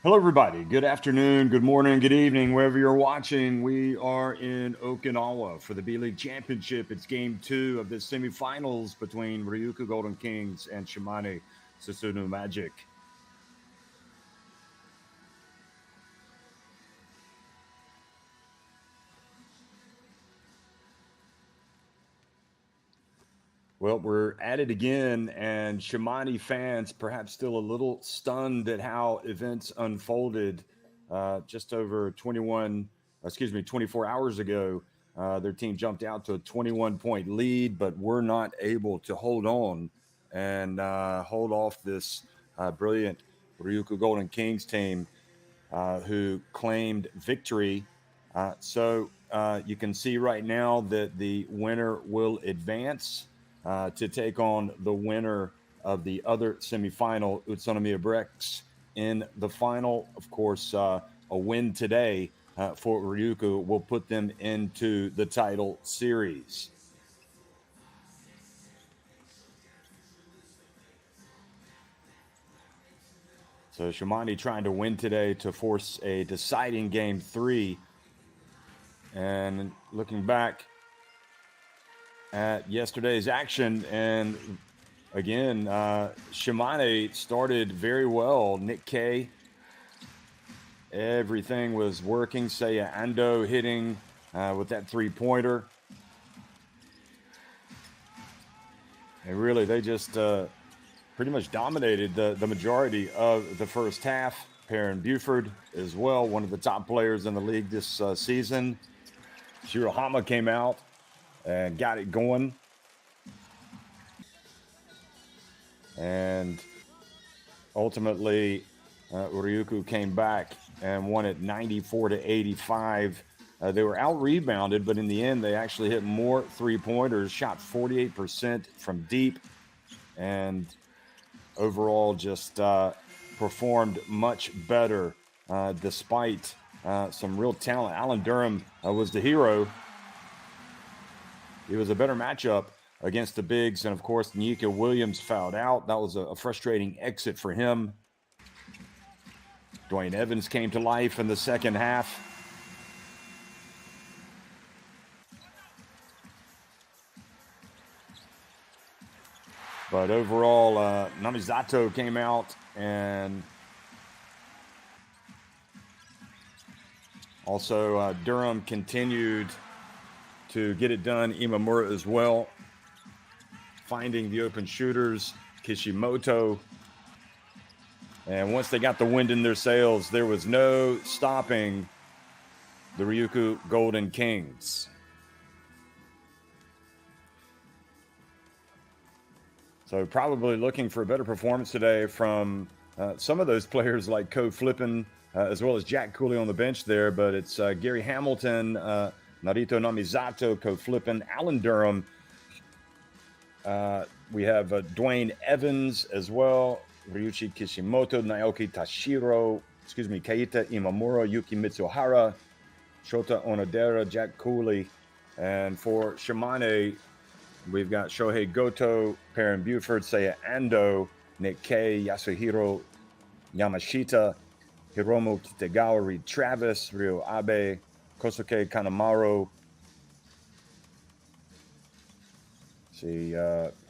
Hello, everybody. Good afternoon, good morning, good evening, wherever you're watching. We are in Okinawa for the B.LEAGUE Championship. It's game two of the semifinals between RYUKYU Golden Kings and SHIMANE SUSANOO Magic. Well, we're at it again, and Shimane fans perhaps still a little stunned at how events unfolded just over 24 hours ago. Their team jumped out to a 21-point lead, but were not able to hold on and hold off this brilliant Ryukyu Golden Kings team who claimed victory. So you can see right now that the winner will advance to take on the winner of the other semifinal, Utsunomiya Brex, in the final. Of course, a win today for Ryukyu will put them into the title series. So Shimane trying to win today to force a deciding game three. And looking back at yesterday's action, and again, Shimane started very well. Nick K, everything was working. Seiya Ando hitting with that three-pointer. And really, they just pretty much dominated the majority of the first half. Perrin Buford as well, one of the top players in the league this season. Shirohama came out and got it going. And ultimately, Ryukyu came back and won it 94-85. They were out-rebounded, but in the end, they actually hit more three-pointers, shot 48% from deep, and overall just performed much better despite some real talent. Alan Durham was the hero. It was a better matchup against the bigs, and of course, Nika Williams fouled out. That was a frustrating exit for him. Dwayne Evans came to life in the second half. But overall, Namizato came out, and also Durham continued to get it done. Imamura as well, finding the open shooters. Kishimoto. And once they got the wind in their sails, there was no stopping the RYUKYU Golden Kings. So probably looking for a better performance today from some of those players like Ko Flippin, as well as Jack Cooley on the bench there. But it's Gary Hamilton, Narito Namizato, Ko Flippin, Alan Durham. We have Dwayne Evans as well, Ryuichi Kishimoto, Naoki Tashiro, Keita Imamura, Yuki Mitsuhara, Shota Onodera, Jack Cooley. And for Shimane, we've got Shohei Goto, Perrin Buford, Seiya Ando, Nick K, Yasuhiro Yamashita, Hiromu Kitegawa, Reed Travis, Ryo Abe, Kosuke Kanemaru,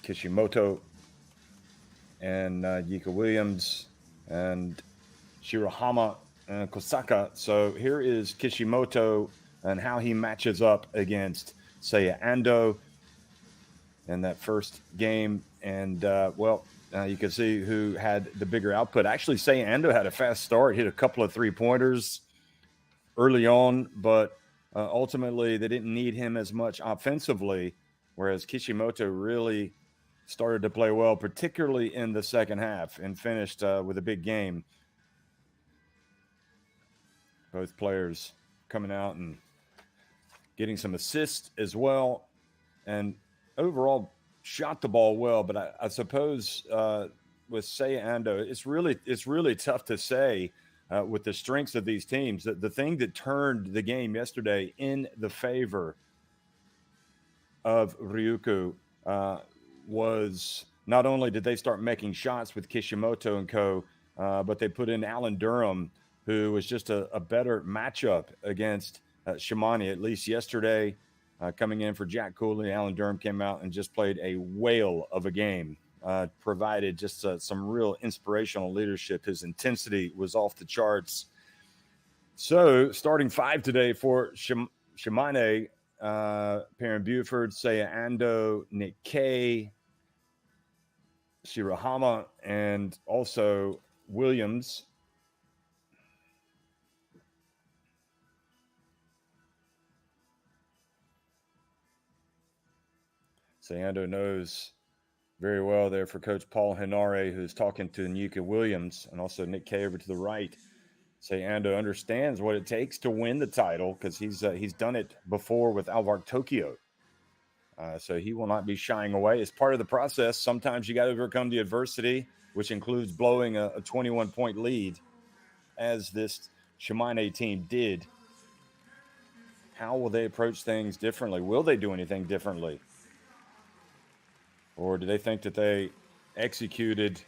Kishimoto, and Yika Williams, and Shirohama, and Kosaka. So here is Kishimoto and how he matches up against Seiya Ando in that first game. And, you can see who had the bigger output. Actually, Seiya Ando had a fast start, hit a couple of three-pointers early on, but ultimately they didn't need him as much offensively, whereas Kishimoto really started to play well, particularly in the second half, and finished with a big game. Both players coming out and getting some assists as well, and overall shot the ball well. But I suppose with Seiya Ando, it's really tough to say with the strengths of these teams. The thing that turned the game yesterday in the favor of Ryukyu was not only did they start making shots with Kishimoto and co., but they put in Alan Durham who was just a better matchup against Shimane, at least yesterday. Coming in for Jack Cooley, Alan Durham came out and just played a whale of a game. Provided just some real inspirational leadership. His intensity was off the charts. So, starting five today for Shimane, Perrin Buford, Seiya Ando, Nick Kay, Shirahama, and also Williams. Seiya Ando knows very well there for Coach Paul Henare, who's talking to Nyuka Williams, and also Nick Kay over to the right. Seiya Ando understands what it takes to win the title because he's done it before with Alvark Tokyo. So he will not be shying away. It's part of the process. Sometimes you got to overcome the adversity, which includes blowing a 21-point lead, as this Shimane team did. How will they approach things differently? Will they do anything differently? Or do they think that they executed,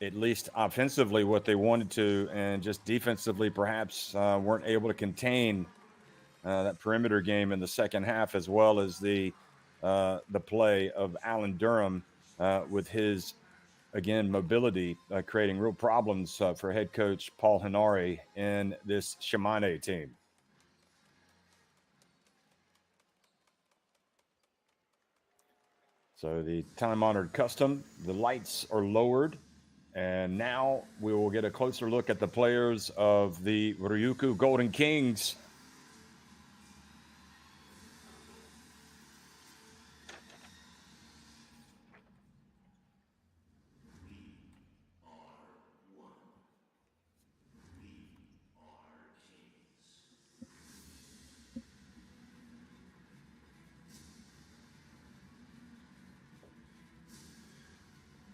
at least offensively, what they wanted to, and just defensively perhaps weren't able to contain that perimeter game in the second half, as well as the play of Alan Durham with his, again, mobility, creating real problems for head coach Paul Henare in this Shimane team. So the time-honored custom, the lights are lowered, and now we will get a closer look at the players of the RYUKYU Golden Kings.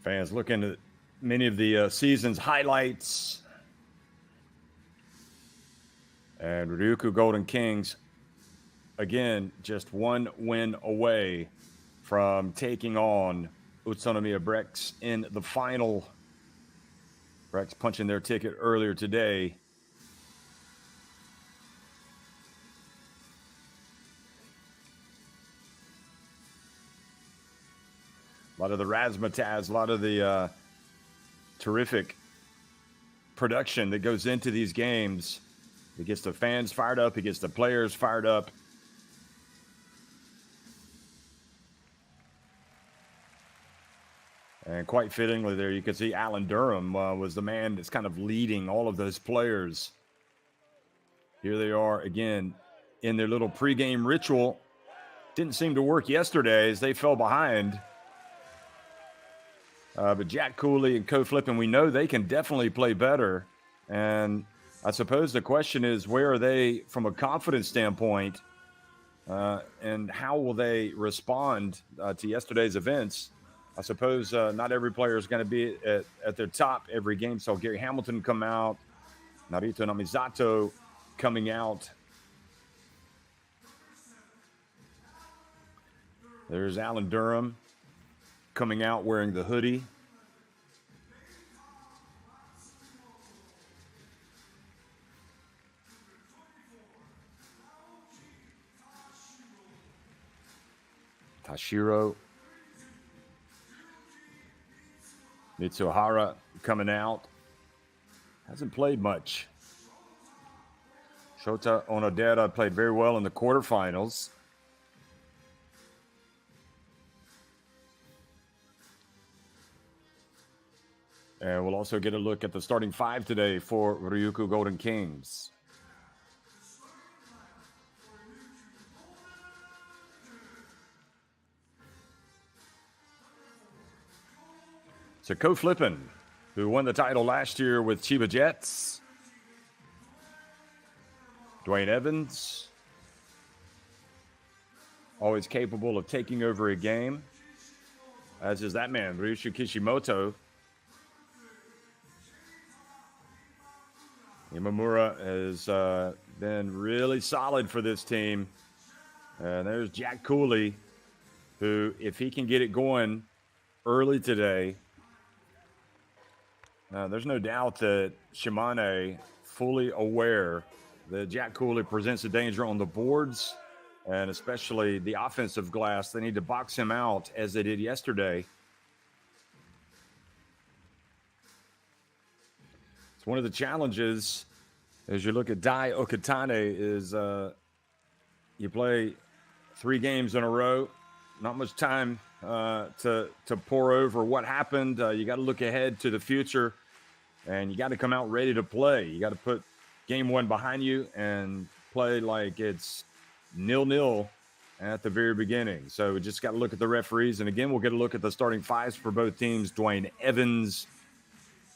Fans looking at many of the season's highlights. And RYUKYU Golden Kings, again, just one win away from taking on Utsunomiya Brex in the final. Brex punching their ticket earlier today. A lot of the razzmatazz, a lot of the terrific production that goes into these games. It gets the fans fired up. It gets the players fired up. And quite fittingly there, you can see Alan Durham was the man that's kind of leading all of those players. Here they are again in their little pregame ritual. Didn't seem to work yesterday as they fell behind. But Jack Cooley and Co Flippin, we know they can definitely play better. And I suppose the question is, where are they from a confidence standpoint? And how will they respond to yesterday's events? I suppose not every player is going to be at their top every game. So Gary Hamilton come out, Narito Namizato coming out. There's Alan Durham coming out wearing the hoodie. Tashiro. Mitsuhara coming out. Hasn't played much. Shota Onodera played very well in the quarterfinals. And we'll also get a look at the starting five today for RYUKYU Golden Kings. So Co Flippin, who won the title last year with Chiba Jets. Dwayne Evans, always capable of taking over a game, as is that man, Ryushi Kishimoto. Imamura has been really solid for this team. And there's Jack Cooley, who, if he can get it going early today, there's no doubt that Shimane fully aware that Jack Cooley presents a danger on the boards and especially the offensive glass. They need to box him out as they did yesterday. It's one of the challenges as you look at Dai Okatane is you play 3 games in a row, not much time to pour over what happened. You got to look ahead to the future, and you got to come out ready to play. You got to put game 1 behind you and play like it's 0-0 at the very beginning. So we just got to look at the referees. And again, we'll get a look at the starting 5s for both teams. Dwayne Evans,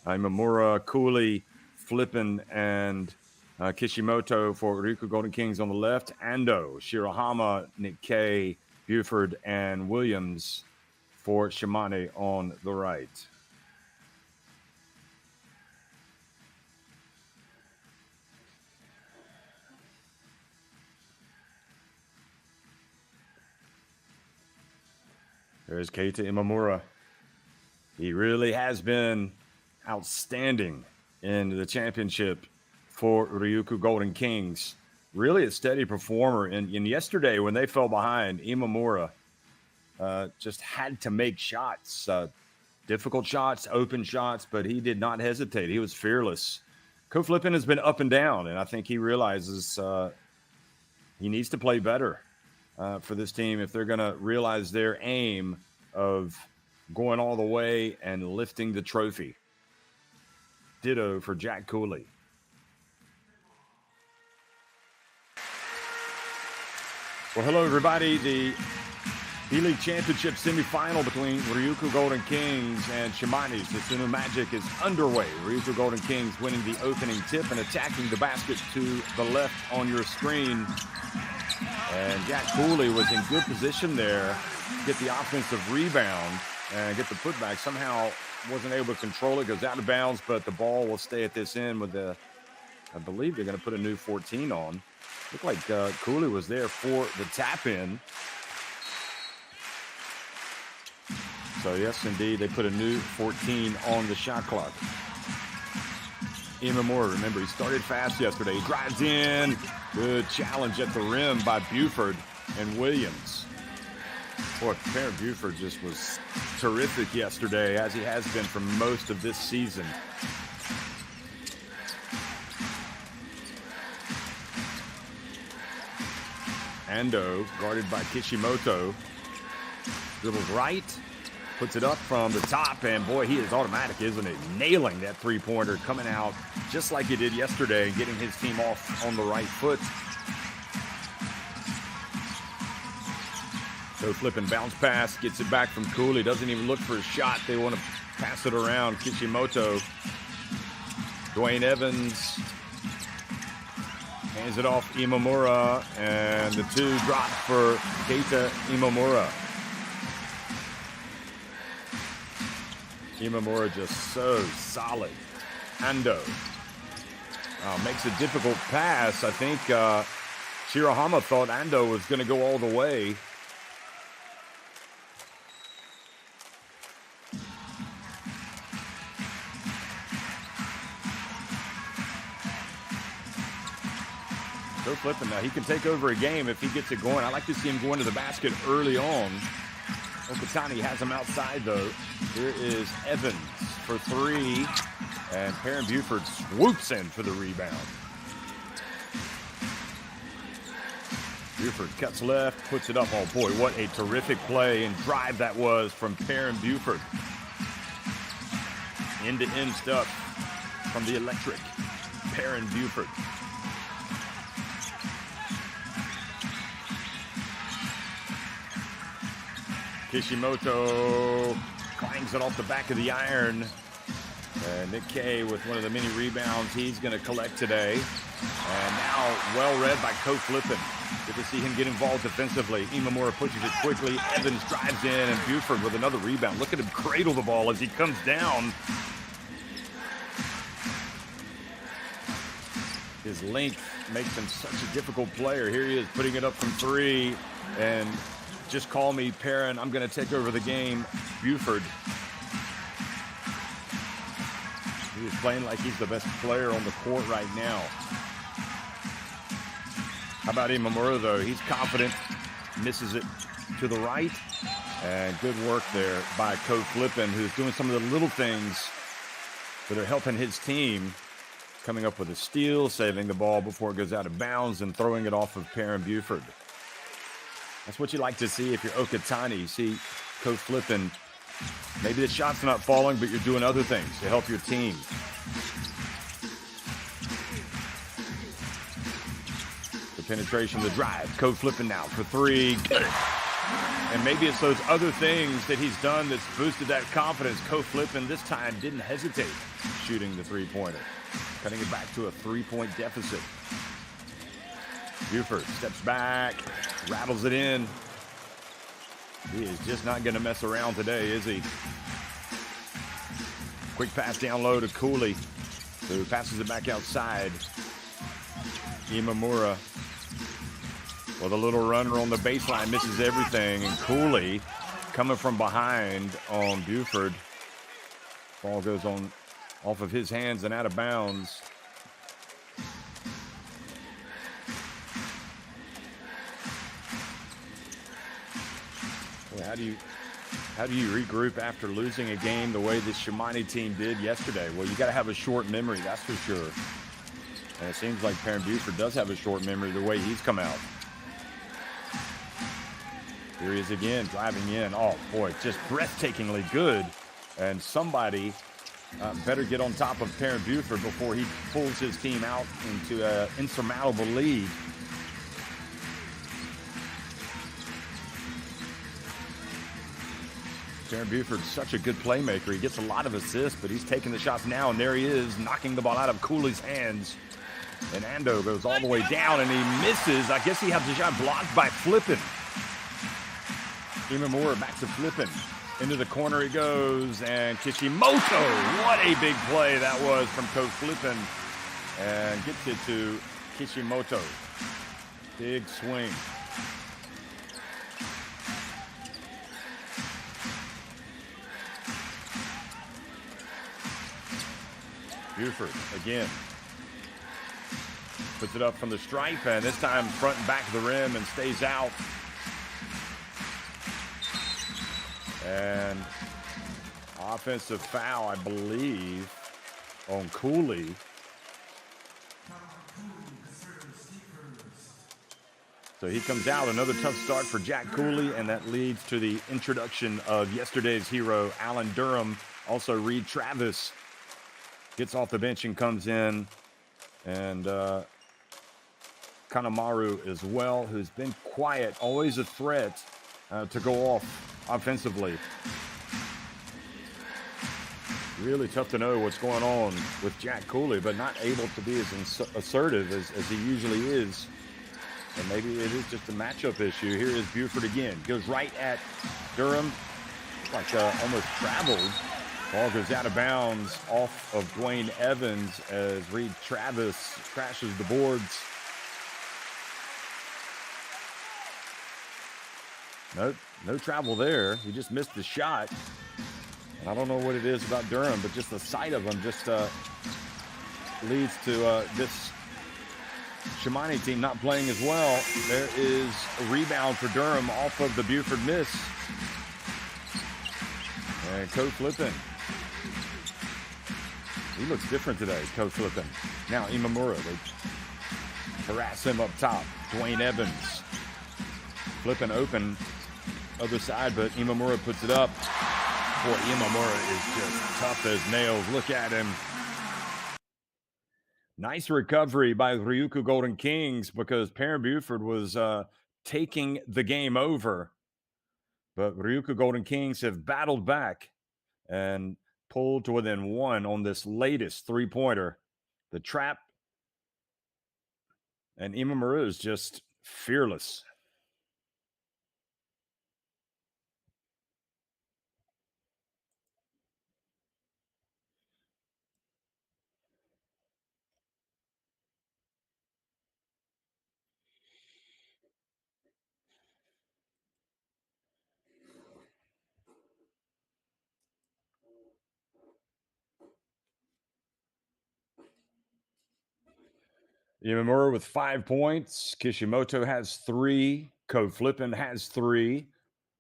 Imamura, Cooley, Flippin, and Kishimoto for RYUKYU Golden Kings on the left. Ando, Shirahama, Nikkei, Buford, and Williams for Shimane on the right. There's Keita Imamura. He really has been outstanding in the championship for RYUKYU Golden Kings. Really a steady performer. And yesterday when they fell behind, Imamura just had to make shots. Difficult shots, open shots, but he did not hesitate. He was fearless. Ko Flippin has been up and down, and I think he realizes he needs to play better for this team if they're going to realize their aim of going all the way and lifting the trophy. Ditto for Jack Cooley. Well, hello, everybody. The B.LEAGUE Championship semifinal between RYUKYU Golden Kings and Shimane Susanoo Magic is underway. RYUKYU Golden Kings winning the opening tip and attacking the basket to the left on your screen. And Jack Cooley was in good position there to get the offensive rebound and get the putback. Somehow wasn't able to control it, goes out of bounds, but the ball will stay at this end with the, I believe they're going to put a new 14 on. Looked like Cooley was there for the tap-in. So, yes, indeed, they put a new 14 on the shot clock. Imamura, remember, he started fast yesterday. He drives in. Good challenge at the rim by Buford and Williams. Boy, Perrin Buford just was terrific yesterday, as he has been for most of this season. Ando, guarded by Kishimoto, dribbles right, puts it up from the top, and boy, he is automatic, isn't it? Nailing that three-pointer, coming out just like he did yesterday, and getting his team off on the right foot. So flipping bounce pass, gets it back from Cooley, doesn't even look for a shot. They want to pass it around. Kishimoto, Dwayne Evans, hands it off Imamura, and the 2 drop for Keita Imamura. Imamura just so solid. Ando makes a difficult pass. I think Shirahama thought Ando was going to go all the way. Go flipping now. He can take over a game if he gets it going. I like to see him going to the basket early on. Okatani has him outside, though. Here is Evans for 3. And Perrin Buford swoops in for the rebound. Buford cuts left, puts it up. Oh, boy, what a terrific play and drive that was from Perrin Buford. End-to-end stuff from the electric Perrin Buford. Kishimoto clangs it off the back of the iron. And Nikkei with one of the many rebounds he's going to collect today. And now well read by Ko Flippin. Good to see him get involved defensively. Imamura pushes it quickly. Evans drives in, and Buford with another rebound. Look at him cradle the ball as he comes down. His length makes him such a difficult player. Here he is putting it up from 3. And just call me Perrin. I'm going to take over the game. Buford. He's playing like he's the best player on the court right now. How about Imamura, though? He's confident, misses it to the right. And good work there by Coach Flippin, who's doing some of the little things that are helping his team, coming up with a steal, saving the ball before it goes out of bounds, and throwing it off of Perrin Buford. That's what you like to see if you're Okatani. You see Coach Flippin, maybe the shot's not falling, but you're doing other things to help your team. The penetration, the drive. Coach Flippin now for three. Good. And maybe it's those other things that he's done that's boosted that confidence. Coach Flippin this time didn't hesitate shooting the three-pointer, cutting it back to a 3-point deficit. Buford steps back, rattles it in. He is just not going to mess around today, is he? Quick pass down low to Cooley, who passes it back outside. Imamura with a little runner on the baseline, misses everything, and Cooley coming from behind on Buford. Ball goes on off of his hands and out of bounds. Well, how do you regroup after losing a game the way the Shimane team did yesterday? Well, you got to have a short memory, that's for sure. And it seems like Perrin Buford does have a short memory the way he's come out. Here he is again, driving in. Oh, boy, just breathtakingly good. And somebody better get on top of Perrin Buford before he pulls his team out into an insurmountable lead. Perrin Buford's such a good playmaker. He gets a lot of assists, but he's taking the shots now, and there he is, knocking the ball out of Cooley's hands. And Ando goes all the way down, and he misses. I guess he has the shot blocked by Flippin. Imamura back to Flippin. Into the corner he goes, and Kishimoto. What a big play that was from Coach Flippin. And gets it to Kishimoto. Big swing. Buford again. Puts it up from the stripe, and this time front and back of the rim and stays out. And offensive foul, I believe, on Cooley. So he comes out, another tough start for Jack Cooley, and that leads to the introduction of yesterday's hero, Alan Durham. Also, Reed Travis gets off the bench and comes in, and Kanemaru as well, who's been quiet, always a threat to go off offensively. Really tough to know what's going on with Jack Cooley, but not able to be as assertive as he usually is. And maybe it is just a matchup issue. Here is Buford again. Goes right at Durham. Like almost traveled. Ball goes out of bounds off of Dwayne Evans as Reed Travis crashes the boards. Nope, no travel there. He just missed the shot. And I don't know what it is about Durham, but just the sight of him just leads to this Shimane team not playing as well. There is a rebound for Durham off of the Buford miss. And Coach Flippin. He looks different today, Coach Flippin. Now Imamura, they harass him up top. Dwayne Evans. Flippin open other side, but Imamura puts it up. Boy, Imamura is just tough as nails. Look at him. Nice recovery by Ryukyu Golden Kings because Perrin Buford was taking the game over. But Ryukyu Golden Kings have battled back and pulled to within one on this latest three-pointer. The trap. And Imamura is just fearless. Imamura with 5 points. Kishimoto has 3. Ko Flippin has 3.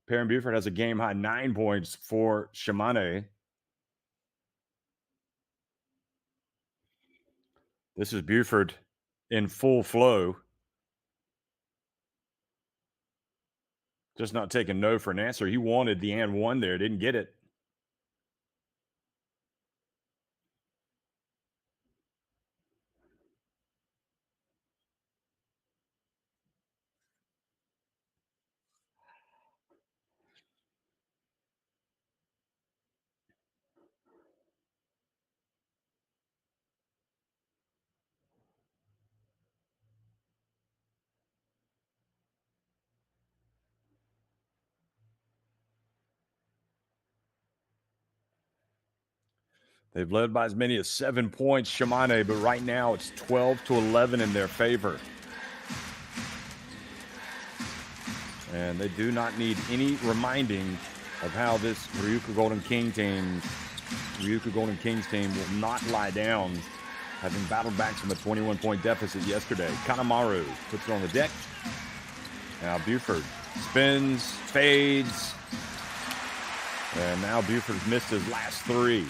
Perrin Buford has a game high 9 points for Shimane. This is Buford in full flow. Just not taking no for an answer. He wanted the and one there, didn't get it. They've led by as many as 7 points, Shimane, but right now it's 12-11 in their favor. And they do not need any reminding of how this RYUKYU Golden Kings team will not lie down, having battled back from a 21-point deficit yesterday. Kanemaru puts it on the deck. Now Buford spins, fades, and now Buford's missed his last 3.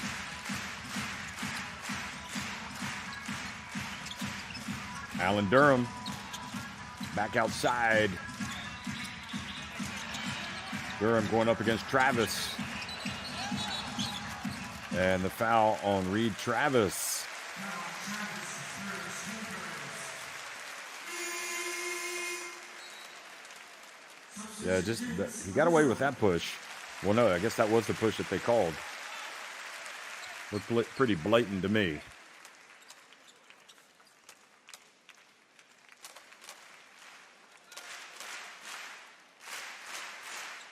Alan Durham back outside. Durham going up against Travis. And the foul on Reed Travis. Yeah, he got away with that push. Well, no, I guess that was the push that they called. Looked pretty blatant to me.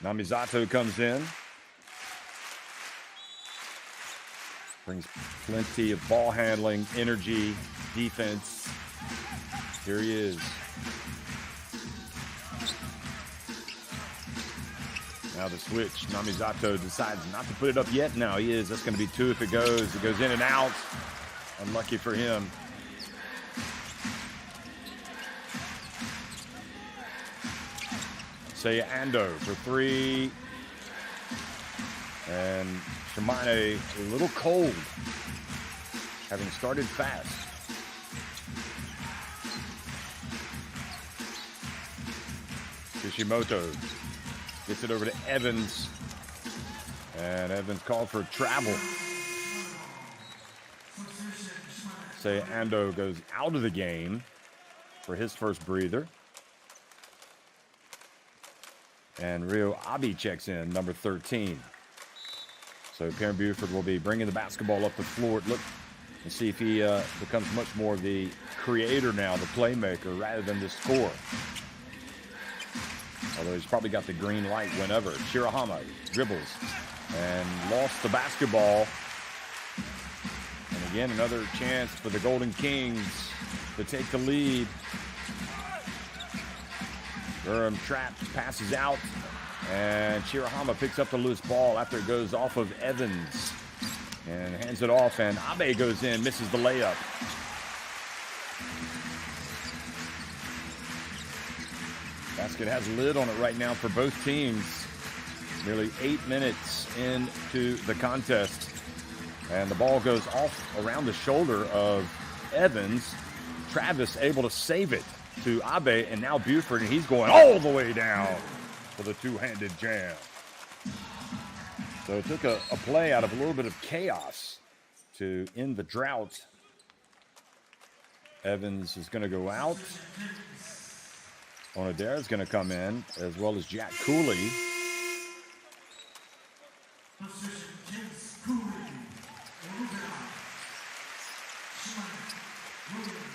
Namizato comes in. Brings plenty of ball handling, energy, defense. Here he is. Now the switch. Namizato decides not to put it up yet. Now he is. That's going to be 2 if it goes. It goes in and out. Unlucky for him. Seiya Ando for 3. And Shimane a little cold, having started fast. Kishimoto gets it over to Evans. And Evans called for travel. Seiya Ando goes out of the game for his first breather. And Ryo Abe checks in, number 13. So Perrin Buford will be bringing the basketball up the floor. Look and see if he becomes much more of the creator now, the playmaker, rather than the scorer. Although he's probably got the green light whenever. Shirahama dribbles and lost the basketball. And again, another chance for the Golden Kings to take the lead. Durham trapped, passes out, and Shirahama picks up the loose ball after it goes off of Evans and hands it off, and Abe goes in, misses the layup. Basket has a lid on it right now for both teams. Nearly 8 minutes into the contest, and the ball goes off around the shoulder of Evans. Travis able to save it to Abe, and now Buford, and he's going all the way down for the two-handed jam. So it took a play out of a little bit of chaos to end the drought. Evans is going to go out. Onodera is going to come in, as well as Jack Cooley.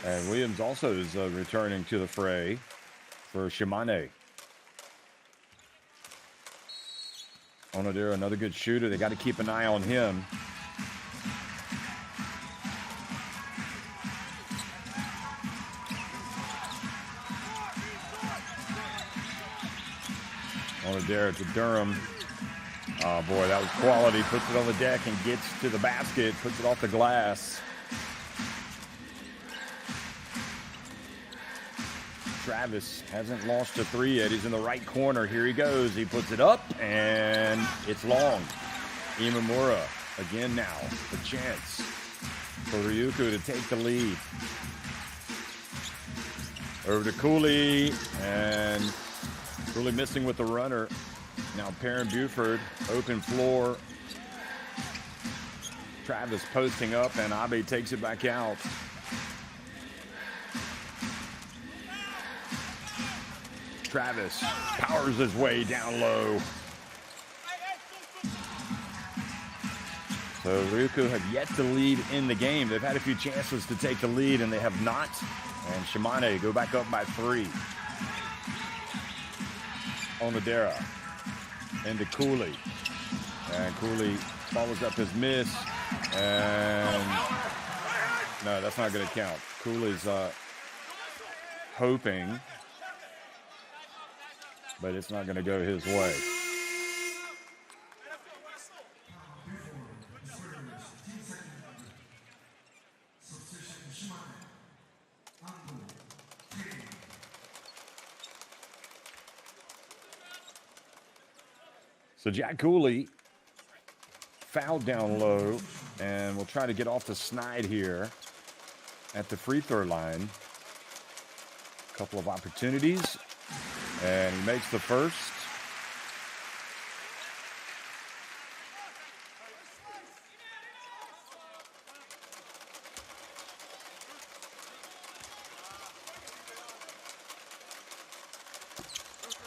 And Williams also is returning to the fray for Shimane. Onodera, another good shooter. They got to keep an eye on him. Onodera to Durham. Oh boy, that was quality. Puts it on the deck and gets to the basket. Puts it off the glass. Travis hasn't lost a three yet. He's in the right corner. Here he goes. He puts it up, and it's long. Imamura again now. A chance for Ryukyu to take the lead. Over to Cooley, and Cooley missing with the runner. Now Perrin Buford, open floor. Travis posting up, and Abe takes it back out. Travis powers his way down low. So Ryukyu have yet to lead in the game. They've had a few chances to take the lead, and they have not. And Shimane go back up by 3. Onodera into Cooley. And Cooley follows up his miss. And no, that's not going to count. Cooley's hoping, but it's not going to go his way. So Jack Cooley fouled down low, and we'll try to get off the snide here at the free throw line. A couple of opportunities, and he makes the first.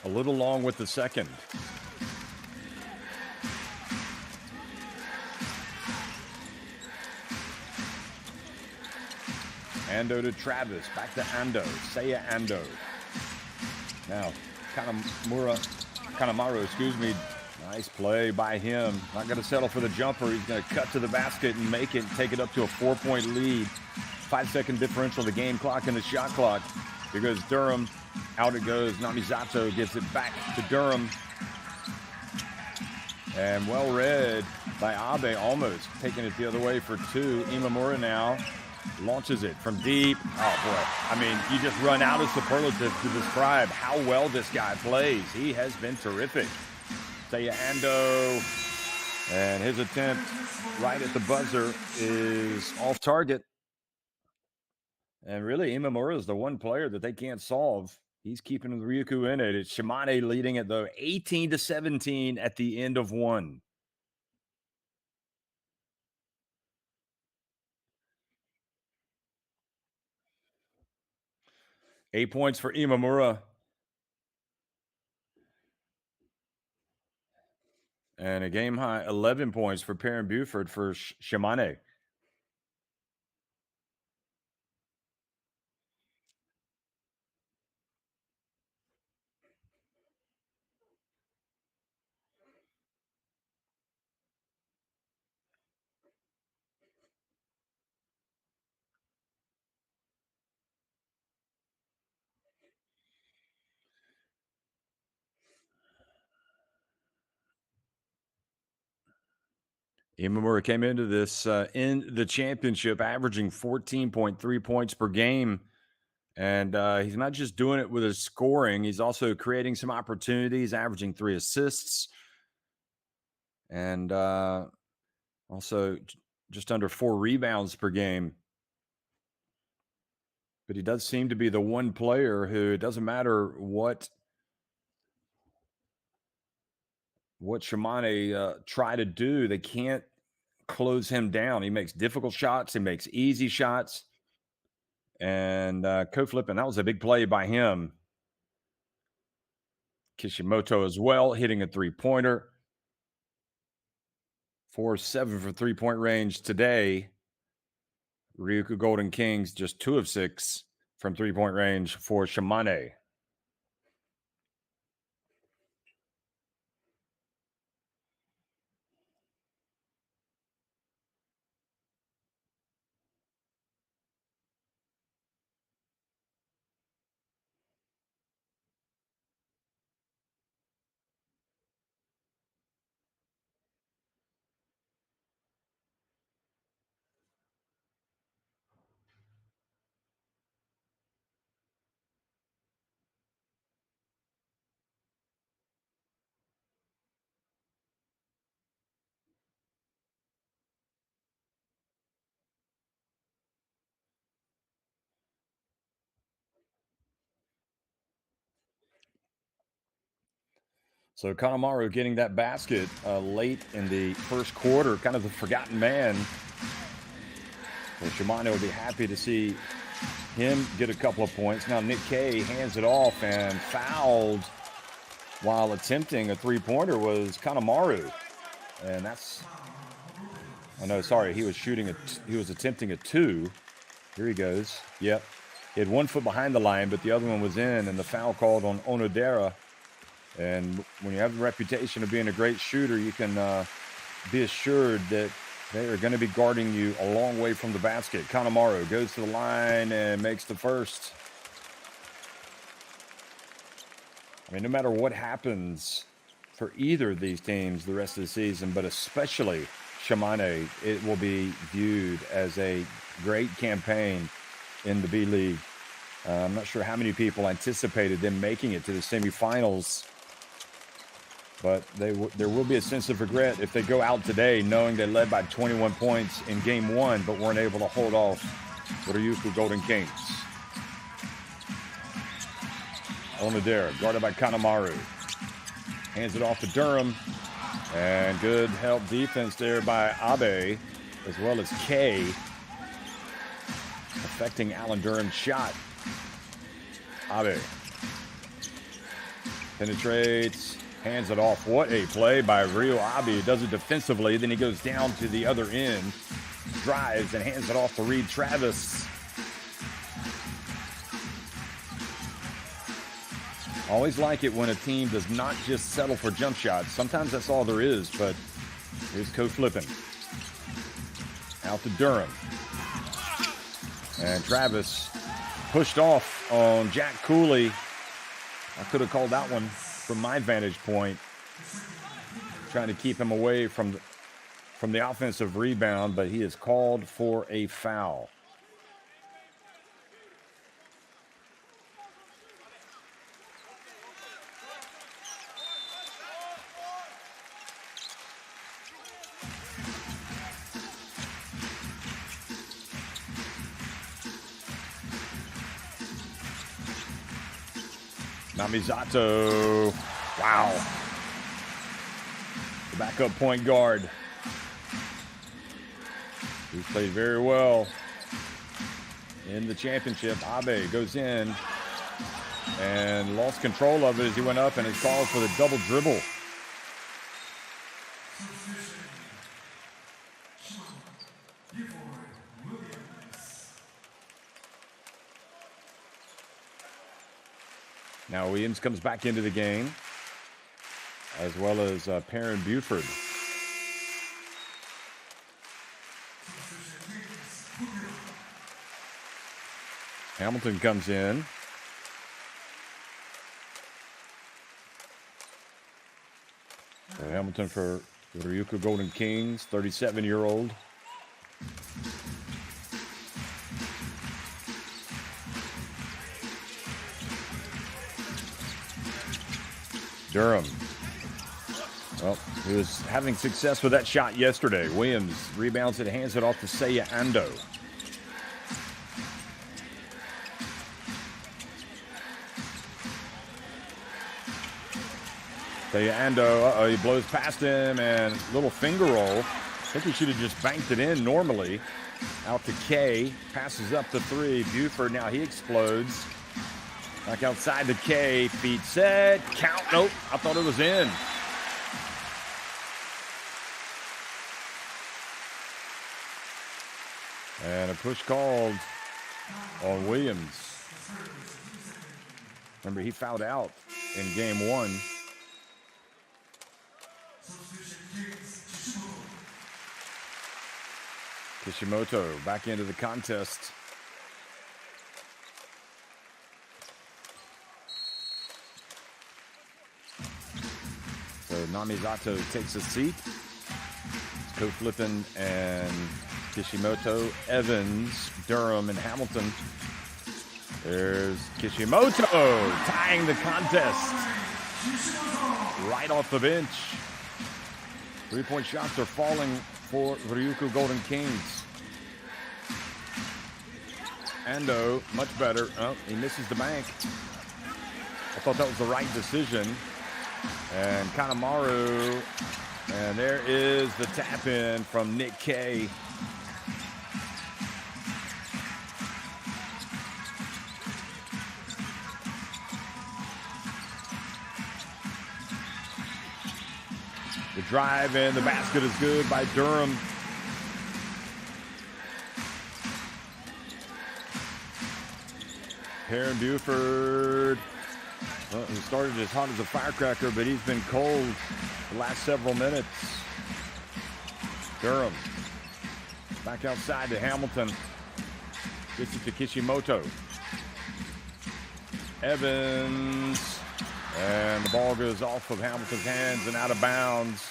A little long with the second. Ando to Travis, back to Ando, Seiya Ando. Now, Kanemaru, excuse me. Nice play by him. Not going to settle for the jumper. He's going to cut to the basket and make it, take it up to a 4-point lead. 5-second differential, the game clock and the shot clock. Here goes Durham. Out it goes. Namizato gives it back to Durham. And well read by Abe, almost taking it the other way for 2. Imamura now launches it from deep. Oh, boy. I mean, you just run out of superlatives to describe how well this guy plays. He has been terrific. Seiya Ando. And his attempt right at the buzzer is off target. And really, Imamura is the one player that they can't solve. He's keeping Ryukyu in it. It's Shimane leading it, though, 18-17 at the end of 1. Eight points for Imamura. And a game high 11 points for Perrin Buford for Shimane. Imamura came into this in the championship averaging 14.3 points per game. And he's not just doing it with his scoring. He's also creating some opportunities, averaging 3 assists. And also just under 4 rebounds per game. But he does seem to be the one player who, it doesn't matter what Shimane try to do, they can't close him down. He makes difficult shots. He makes easy shots. And co-flipping, that was a big play by him. Kishimoto as well, hitting a 3-pointer. 4-7 for 3-point range today. Ryukyu Golden Kings just 2 of 6 from 3-point range for Shimane. So Kanemaru getting that basket late in the first quarter, kind of the forgotten man. So Shimane will be happy to see him get a couple of points. Now Nick Kay hands it off, and fouled while attempting a three-pointer was Kanemaru. And that's, oh no, sorry, he was attempting a two. Here he goes. Yep. He had 1 foot behind the line, but the other one was in, and the foul called on Onodera. And when you have the reputation of being a great shooter, you can be assured that they are going to be guarding you a long way from the basket. Kanemaru goes to the line and makes the first. I mean, no matter what happens for either of these teams the rest of the season, but especially Shimane, it will be viewed as a great campaign in the B.LEAGUE. I'm not sure how many people anticipated them making it to the semifinals, but there will be a sense of regret if they go out today knowing they led by 21 points in game one, but weren't able to hold off the RYUKYU Golden Kings. Onodera, guarded by Kanemaru. Hands it off to Durham. And good help defense there by Abe, as well as Kay, affecting Alan Durham's shot. Abe penetrates, hands it off. What a play by Ryo Abe. Does it defensively, then he goes down to the other end, drives, and hands it off to Reed Travis. Always like it when a team does not just settle for jump shots. Sometimes that's all there is, but here's co-flipping. Out to Durham. And Travis pushed off on Jack Cooley. I could have called that one from my vantage point, trying to keep him away from the offensive rebound, but he is called for a foul. Namizato, wow. The backup point guard. He's played very well in the championship. Abe goes in and lost control of it as he went up, and is called for the double dribble. Now Williams comes back into the game, as well as Perrin Buford. Hamilton comes in. So Hamilton for the RYUKYU Golden Kings, 37-year-old. Durham. Well, he was having success with that shot yesterday. Williams rebounds it, hands it off to Seiya Ando. Seiya Ando, he blows past him, and little finger roll. I think he should have just banked it in normally. Out to K, passes up to three. Buford, now he explodes. Back outside the K, feet set, count, nope, I thought it was in. And a push called on Williams. Remember, he fouled out in game one. Kishimoto back into the contest. So Namizato takes a seat. It's co-flipping and Kishimoto, Evans, Durham, and Hamilton. There's Kishimoto tying the contest right off the bench. Three-point shots are falling for RYUKYU Golden Kings. Ando, much better. Oh, he misses the bank. I thought that was the right decision. And Kanemaru. And there is the tap in from Nick K. The drive and the basket is good by Durham. Perrin Buford. Well, he started as hot as a firecracker, but he's been cold the last several minutes. Durham. Back outside to Hamilton. Gets it to Kishimoto. Evans. And the ball goes off of Hamilton's hands and out of bounds.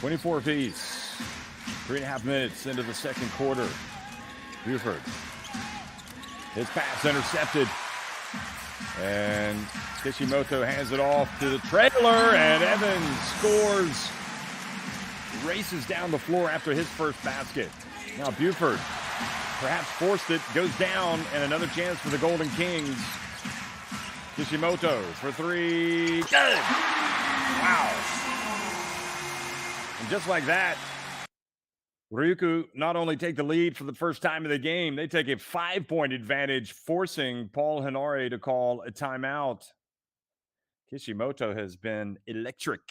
$24 apiece. 3.5 minutes into the second quarter. Buford. His pass intercepted. And Kishimoto hands it off to the trailer, and Evans scores. Races down the floor after his first basket. Now Buford perhaps forced it, goes down, and another chance for the Golden Kings. Kishimoto for three. Good! Wow. And just like that, Ryukyu not only take the lead for the first time in the game, they take a 5-point advantage, forcing Paul Henare to call a timeout. Kishimoto has been electric.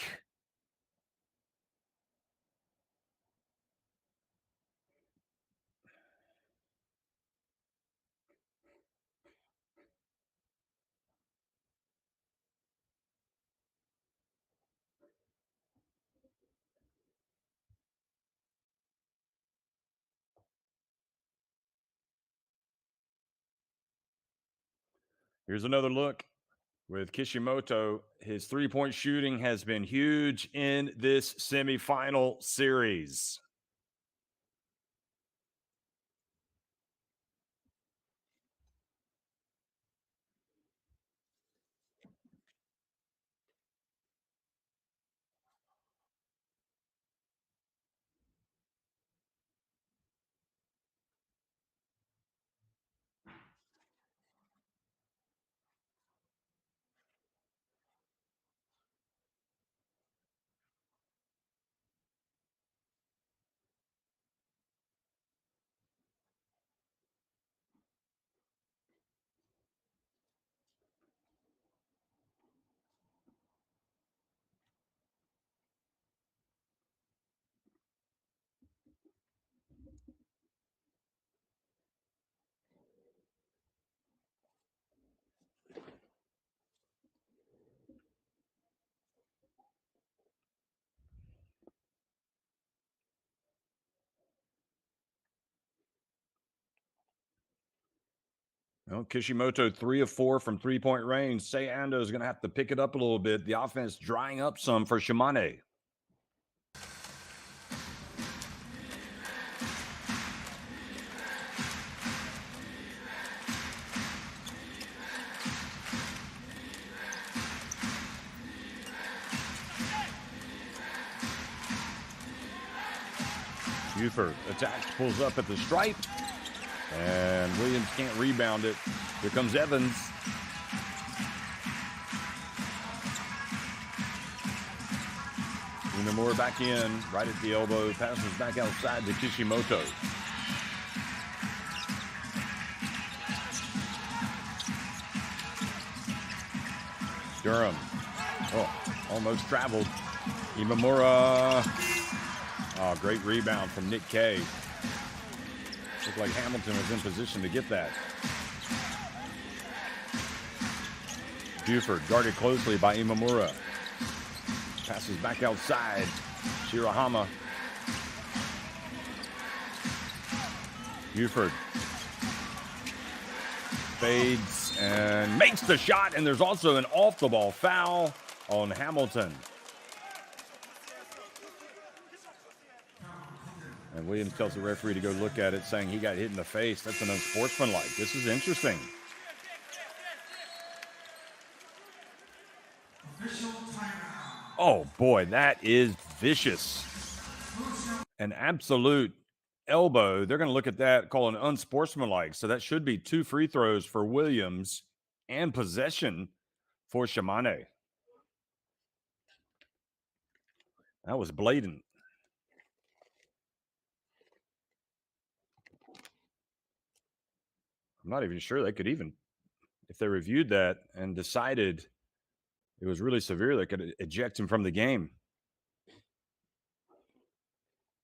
Here's another look with Kishimoto. His three-point shooting has been huge in this semifinal series. Well, Kishimoto 3 of 4 from three-point range. Sei Ando is going to have to pick it up a little bit. The offense drying up some for Shimane. Buford attacks, pulls up at the stripe, and Williams can't rebound it. Here comes Evans. Inamura back in, right at the elbow, passes back outside to Kishimoto. Durham, almost traveled. Imamura. Oh, great rebound from Nick K. Looked like Hamilton was in position to get that. Buford guarded closely by Imamura. Passes back outside. Shirahama. Buford fades and makes the shot, and there's also an off-the-ball foul on Hamilton. And Williams tells the referee to go look at it, saying he got hit in the face. That's an unsportsmanlike. This is interesting. Oh, boy, that is vicious. An absolute elbow. They're going to look at that, call an unsportsmanlike. So that should be 2 free throws for Williams and possession for Shimane. That was blatant. I'm not even sure they could even, if they reviewed that and decided it was really severe, they could eject him from the game.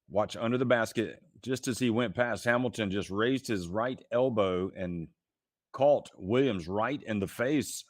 Watch under the basket. Just as he went past, Hamilton just raised his right elbow and caught Williams right in the face.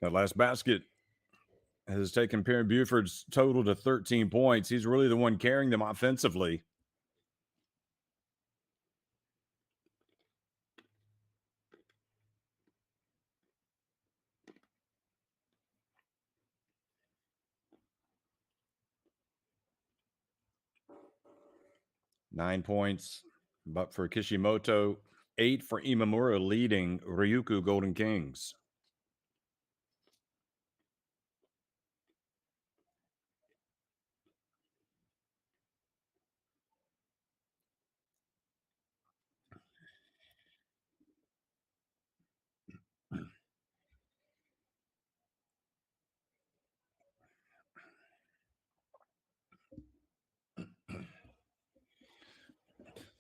That last basket has taken Perrin Buford's total to 13 points. He's really the one carrying them offensively. Nine points, but for Kishimoto, 8 for Imamura, leading Ryukyu Golden Kings.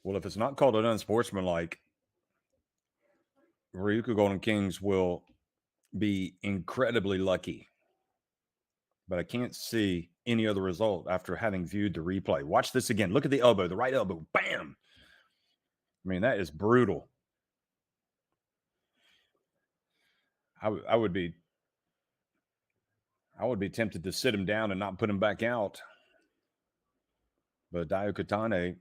Well, if it's not called an unsportsmanlike, Ryukyu Golden Kings will be incredibly lucky. But I can't see any other result after having viewed the replay. Watch this again. Look at the elbow, the right elbow. Bam! I mean, that is brutal. I would be tempted to sit him down and not put him back out. But Dayo Katane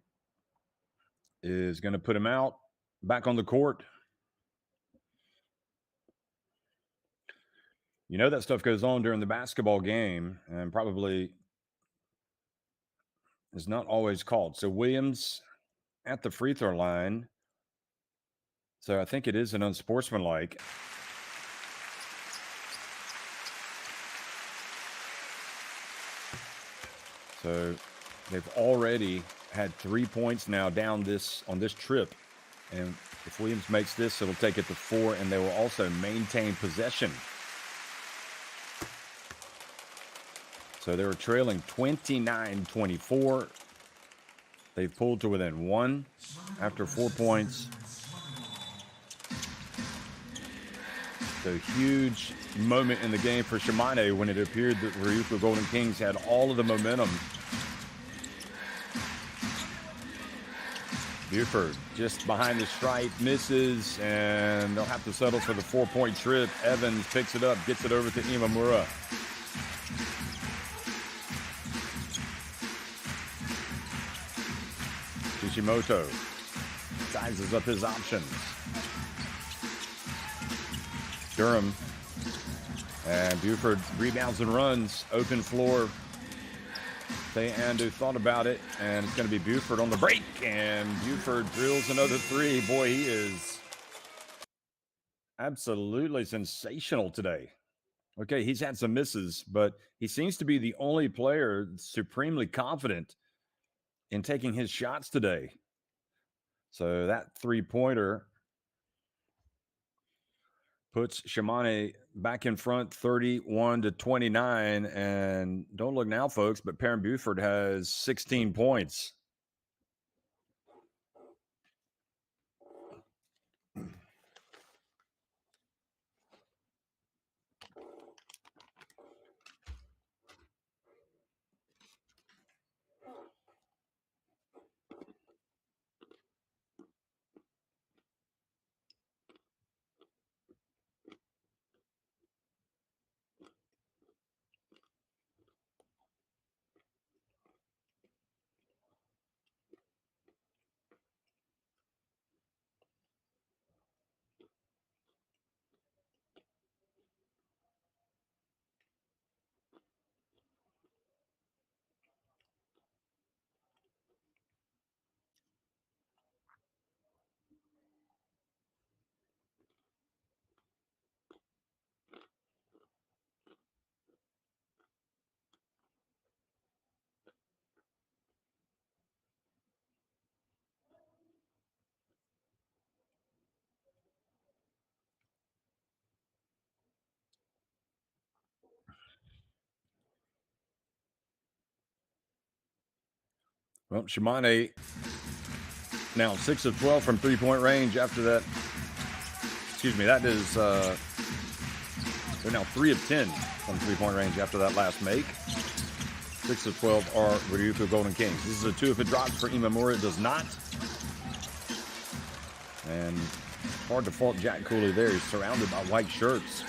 is going to put him out, back on the court. You know that stuff goes on during the basketball game and probably is not always called. So Williams at the free throw line. So I think it is an unsportsmanlike. So they've already had 3 points now down on this trip. And if Williams makes this, it'll take it to 4, and they will also maintain possession. So they were trailing 29-24. They've pulled to within 1 after 4 points. So huge moment in the game for Shimane when it appeared that Ryukyu Golden Kings had all of the momentum. Buford just behind the stripe, misses, and they'll have to settle for the 4-point trip. Evans picks it up, gets it over to Imamura. Kishimoto sizes up his options. Durham and Buford rebounds and runs. Open floor. Andu thought about it, and it's going to be Buford on the break, and Buford drills another 3. Boy, he is absolutely sensational today. Okay, he's had some misses, but he seems to be the only player supremely confident in taking his shots today. So that 3-pointer puts Shimane back in front 31-29. And don't look now, folks, but Perrin Buford has 16 points. Well, Shimane now 6 of 12 from three-point range after that. Excuse me, that is, they're now 3 of 10 from three-point range after that last make. 6 of 12 are RYUKYU Golden Kings. This is a 2 if it drops for Imamura. It does not. And hard to fault Jack Cooley there. He's surrounded by white shirts.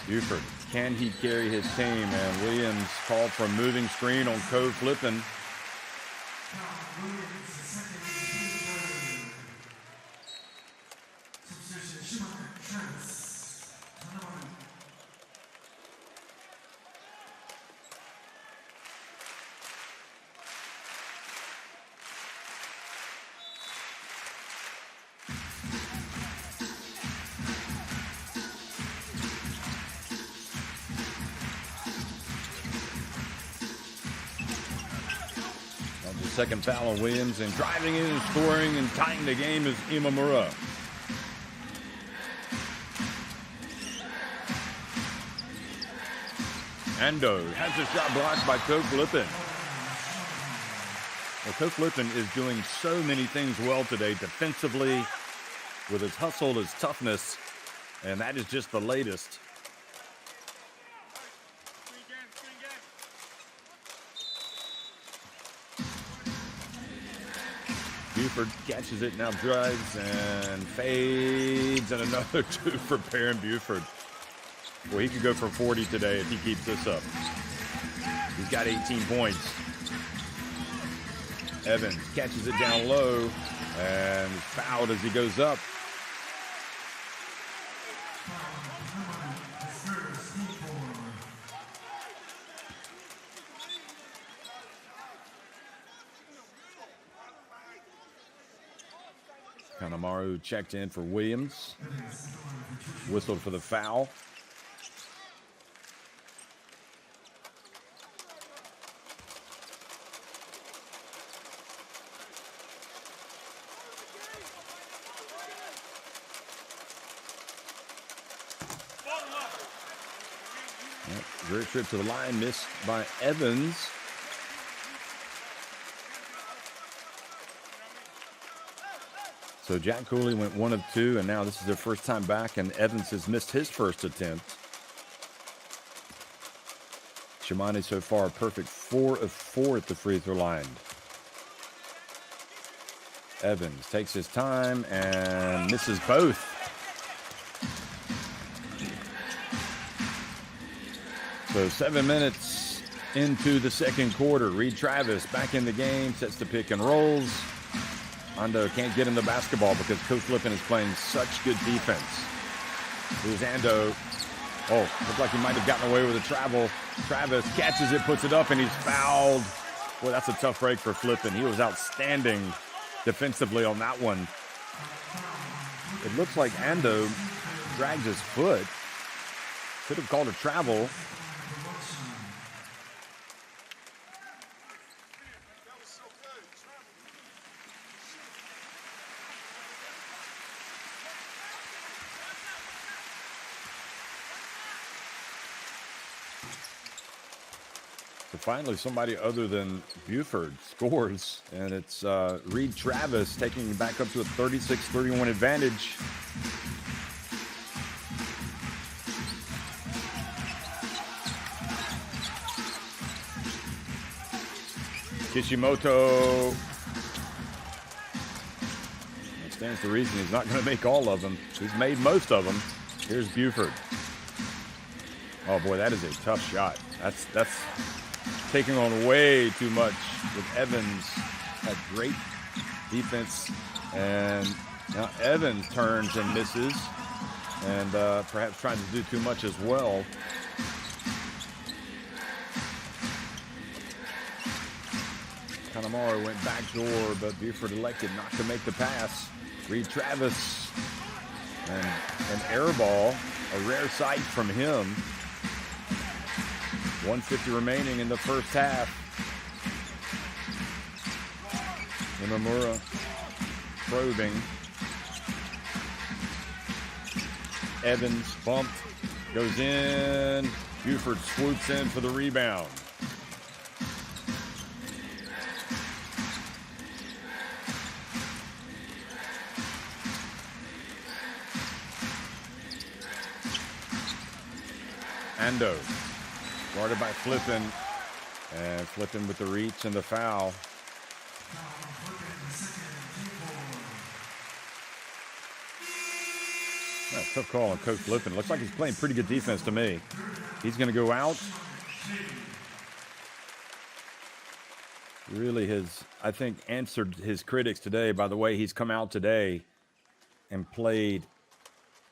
Buford, can he carry his team? And Williams called for a moving screen on Cove flipping. Second foul on Williams, and driving in and scoring and tying the game is Imamura. Ando has a shot blocked by Cove Flippin. Well, Cove Flippin is doing so many things well today defensively with his hustle, his toughness, and that is just the latest. Buford catches it, now drives and fades, and another 2 for Perrin Buford. Well, he could go for 40 today if he keeps this up. He's got 18 points. Evans catches it down low and is fouled as he goes up. Kanemaru checked in for Williams. Whistled for the foul. Great trip to the line, missed by Evans. So Jack Cooley went 1 of 2, and now this is their first time back, and Evans has missed his first attempt. Shimane so far perfect 4 of 4 at the free throw line. Evans takes his time and misses both. So 7 minutes into the second quarter. Reed Travis back in the game, sets the pick and rolls. Ando can't get him the basketball because Coach Flippin is playing such good defense. Here's Ando. Oh, looked like he might have gotten away with a travel. Travis catches it, puts it up, and he's fouled. Boy, that's a tough break for Flippin. He was outstanding defensively on that one. It looks like Ando dragged his foot. Could have called a travel. So finally, somebody other than Buford scores, and it's Reed Travis taking it back up to a 36-31 advantage. Kishimoto. That stands to reason he's not going to make all of them. He's made most of them. Here's Buford. Oh boy, that is a tough shot. That's taking on way too much with Evans. Had great defense, and now Evans turns and misses, and perhaps trying to do too much as well. Kanemaru went back door, but Buford elected not to make the pass. Reed Travis, and an air ball, a rare sight from him. 1:50 remaining in the first half. Imamura probing. Evans bumped, goes in, Buford swoops in for the rebound. Ando, guarded by Flippin, and Flippin with the reach and the foul. Tough call on Coach Flippin. Looks like he's playing pretty good defense to me. He's going to go out. Really has, I think, answered his critics today by the way he's come out today and played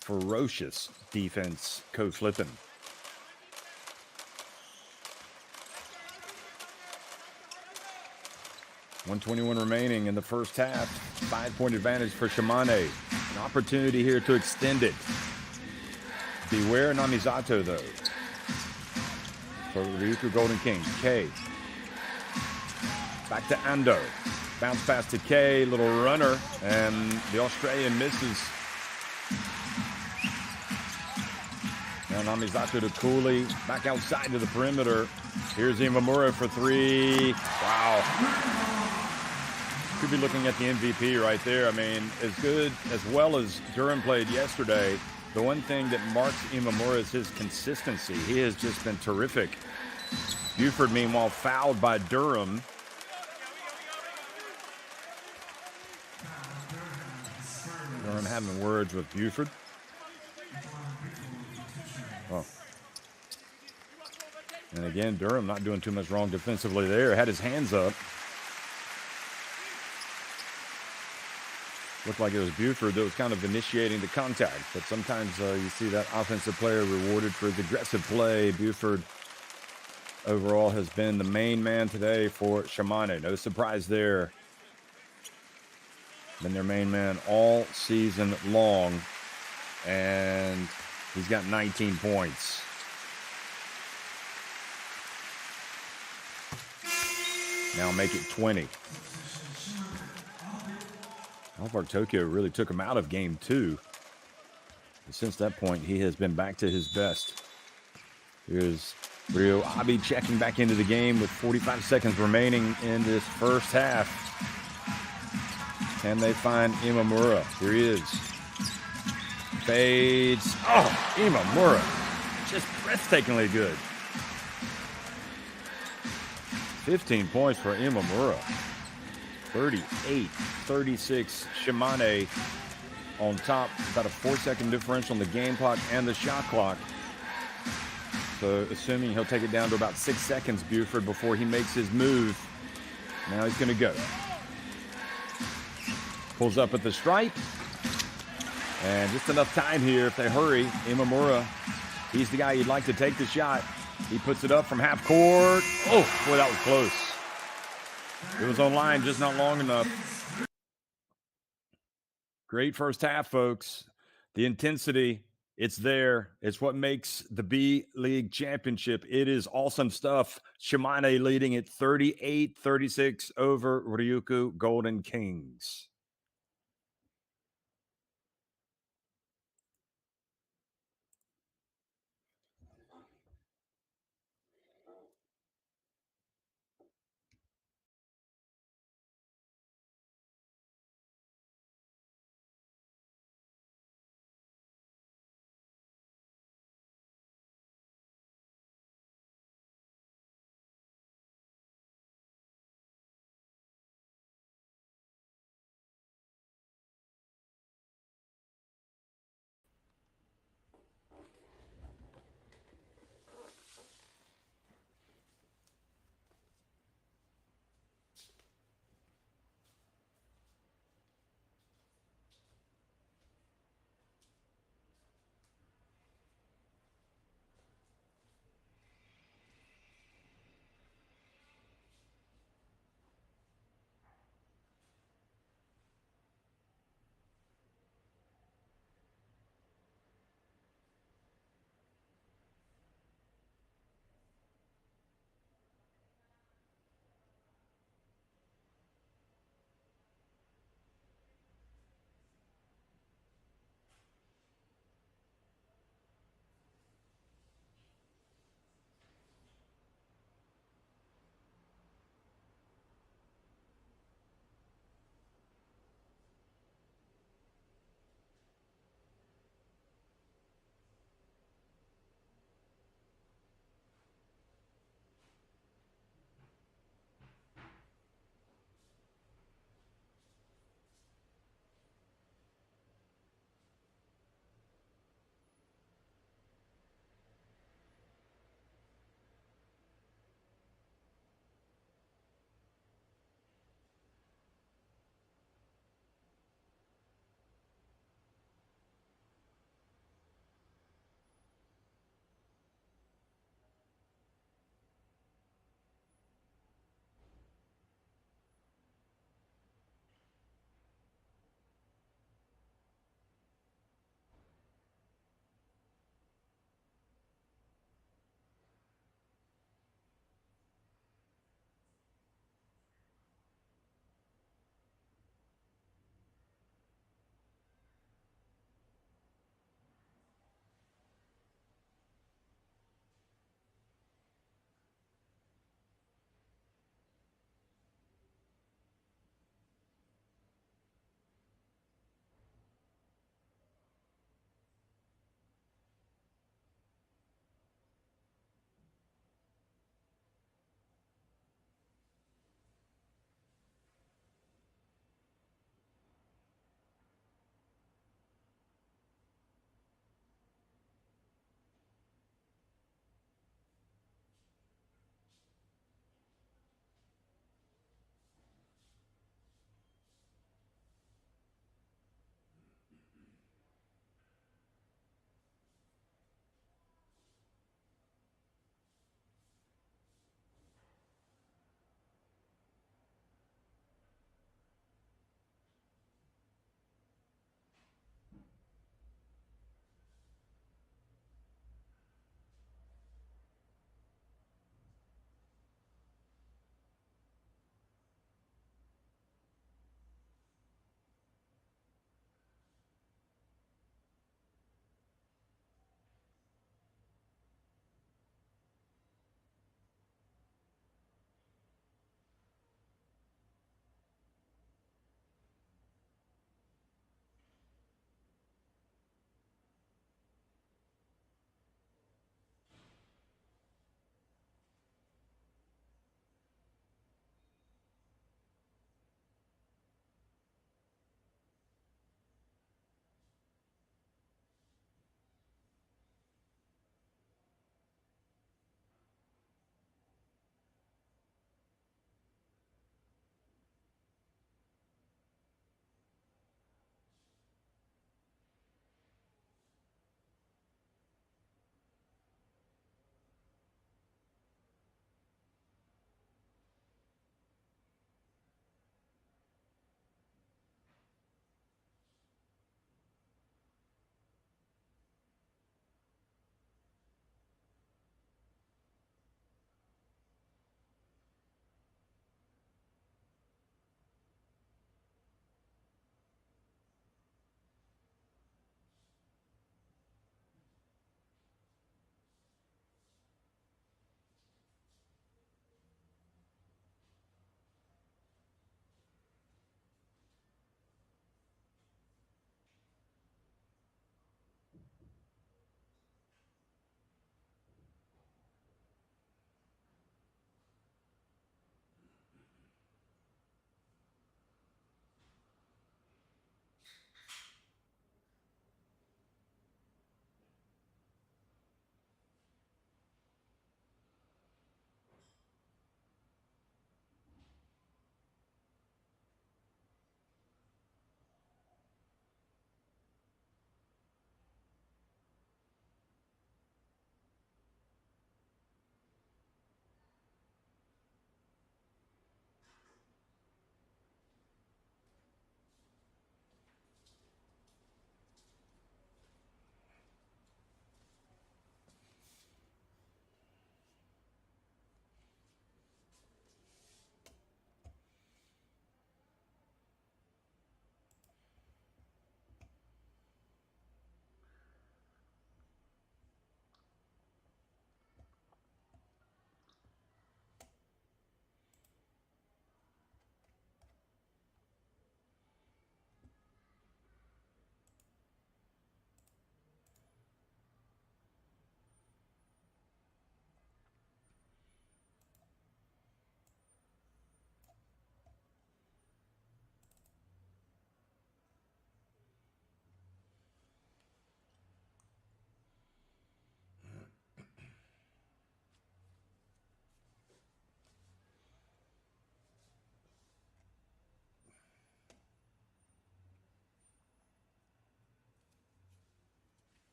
ferocious defense, Coach Flippin. .121 remaining in the first half. 5-point advantage for Shimane. An opportunity here to extend it. Beware Namizato, though. For Ryukyu Golden Kings. K. Back to Ando. Bounce pass to K. Little runner. And the Australian misses. Now Namizato to Cooley. Back outside to the perimeter. Here's Imamura for three. Wow. Could be looking at the MVP right there. I mean, as good, as well as Durham played yesterday, the one thing that marks Imamura is his consistency. He has just been terrific. Buford, meanwhile, fouled by Durham. Durham having words with Buford. Oh. And again, Durham not doing too much wrong defensively there. Had his hands up. Looked like it was Buford that was kind of initiating the contact. But sometimes you see that offensive player rewarded for his aggressive play. Buford overall has been the main man today for Shimane. No surprise there. Been their main man all season long. And he's got 19 points. Now make it 20. Alvar Tokyo really took him out of game 2. But since that point, he has been back to his best. Here's Ryo Abi checking back into the game with 45 seconds remaining in this first half. Can they find Imamura? Here he is. Fades. Oh, Imamura. Just breathtakingly good. 15 points for Imamura. 38-36. Shimane on top. About a 4-second differential on the game clock and the shot clock. So assuming he'll take it down to about 6 seconds, Buford, before he makes his move. Now he's going to go. Pulls up at the stripe. And just enough time here if they hurry. Imamura, he's the guy you'd like to take the shot. He puts it up from half court. Oh, boy, that was close. It was online, just not long enough. Great first half, folks. The intensity, it's there. It's what makes the B.LEAGUE championship. It is awesome stuff. Shimane leading it 38-36 over Ryukyu Golden Kings.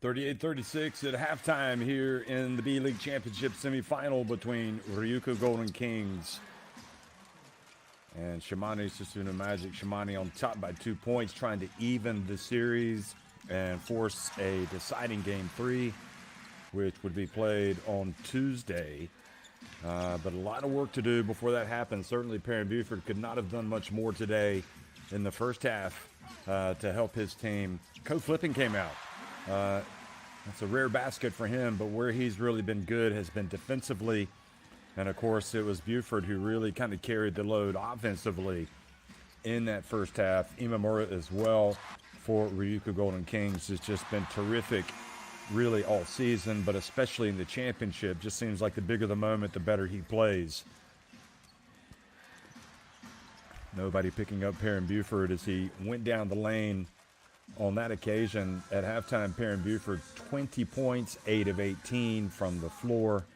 38-36 at halftime here in the B-League Championship semifinal between RYUKYU Golden Kings and Shimane Susanoo Magic. Shimane on top by 2 points, trying to even the series and force a deciding game 3, which would be played on Tuesday. But a lot of work to do before that happens. Certainly Perrin Buford could not have done much more today in the first half to help his team. Coach Flippin came out. That's a rare basket for him, but where he's really been good has been defensively. And, of course, it was Buford who really kind of carried the load offensively in that first half. Imamura as well for RYUKYU Golden Kings has just been terrific really all season, but especially in the championship. Just seems like the bigger the moment, the better he plays. Nobody picking up Perrin Buford as he went down the lane on that occasion. At halftime, Perrin Buford, 20 points, 8 of 18 from the floor.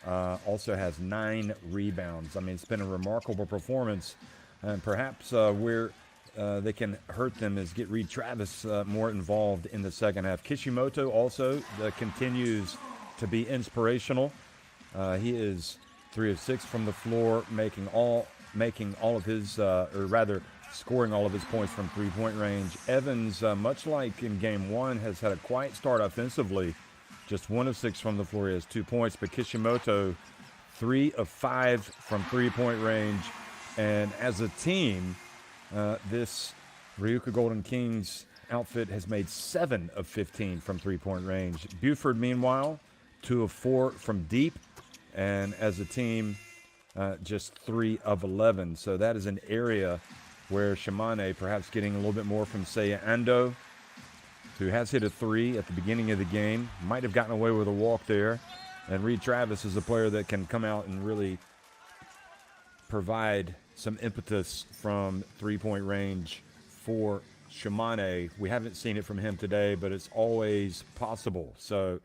Also has 9 rebounds. I mean, it's been a remarkable performance. And perhaps where they can hurt them is get Reed Travis more involved in the second half. Kishimoto also continues to be inspirational. He is 3 of 6 from the floor, making all of his, or rather, scoring all of his points from three-point range. Evans, much like in Game 1, has had a quiet start offensively. Just 1 of 6 from the floor. He has 2 points. But Kishimoto, 3 of 5 from three-point range. And as a team, this RYUKYU Golden Kings outfit has made 7 of 15 from three-point range. Buford, meanwhile, 2 of 4 from deep. And as a team, just 3 of 11. So that is an area where Shimane perhaps getting a little bit more from Seiya Ando, who has hit a 3 at the beginning of the game. Might have gotten away with a walk there. And Reed Travis is a player that can come out and really provide some impetus from three-point range for Shimane. We haven't seen it from him today, but it's always possible. So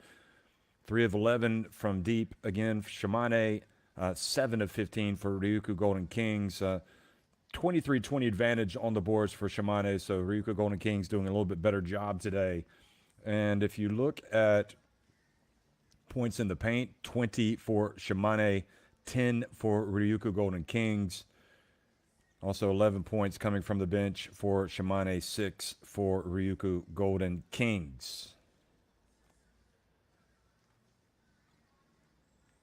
3 of 11 from deep. Again, Shimane, 7 of 15 for RYUKYU Golden Kings. 23-20 advantage on the boards for Shimane, so RYUKYU Golden Kings doing a little bit better job today. And if you look at points in the paint, 20 for Shimane, 10 for RYUKYU Golden Kings. Also 11 points coming from the bench for Shimane, 6 for RYUKYU Golden Kings.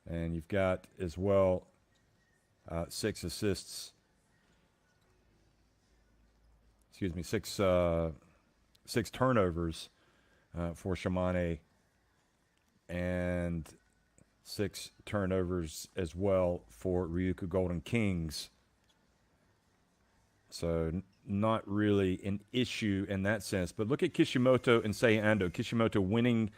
And you've got as well 6 assists. Excuse me, 6 turnovers for Shimane, and 6 turnovers as well for RYUKYU Golden Kings. So not really an issue in that sense. But look at Kishimoto and Seiya Ando. Kishimoto winning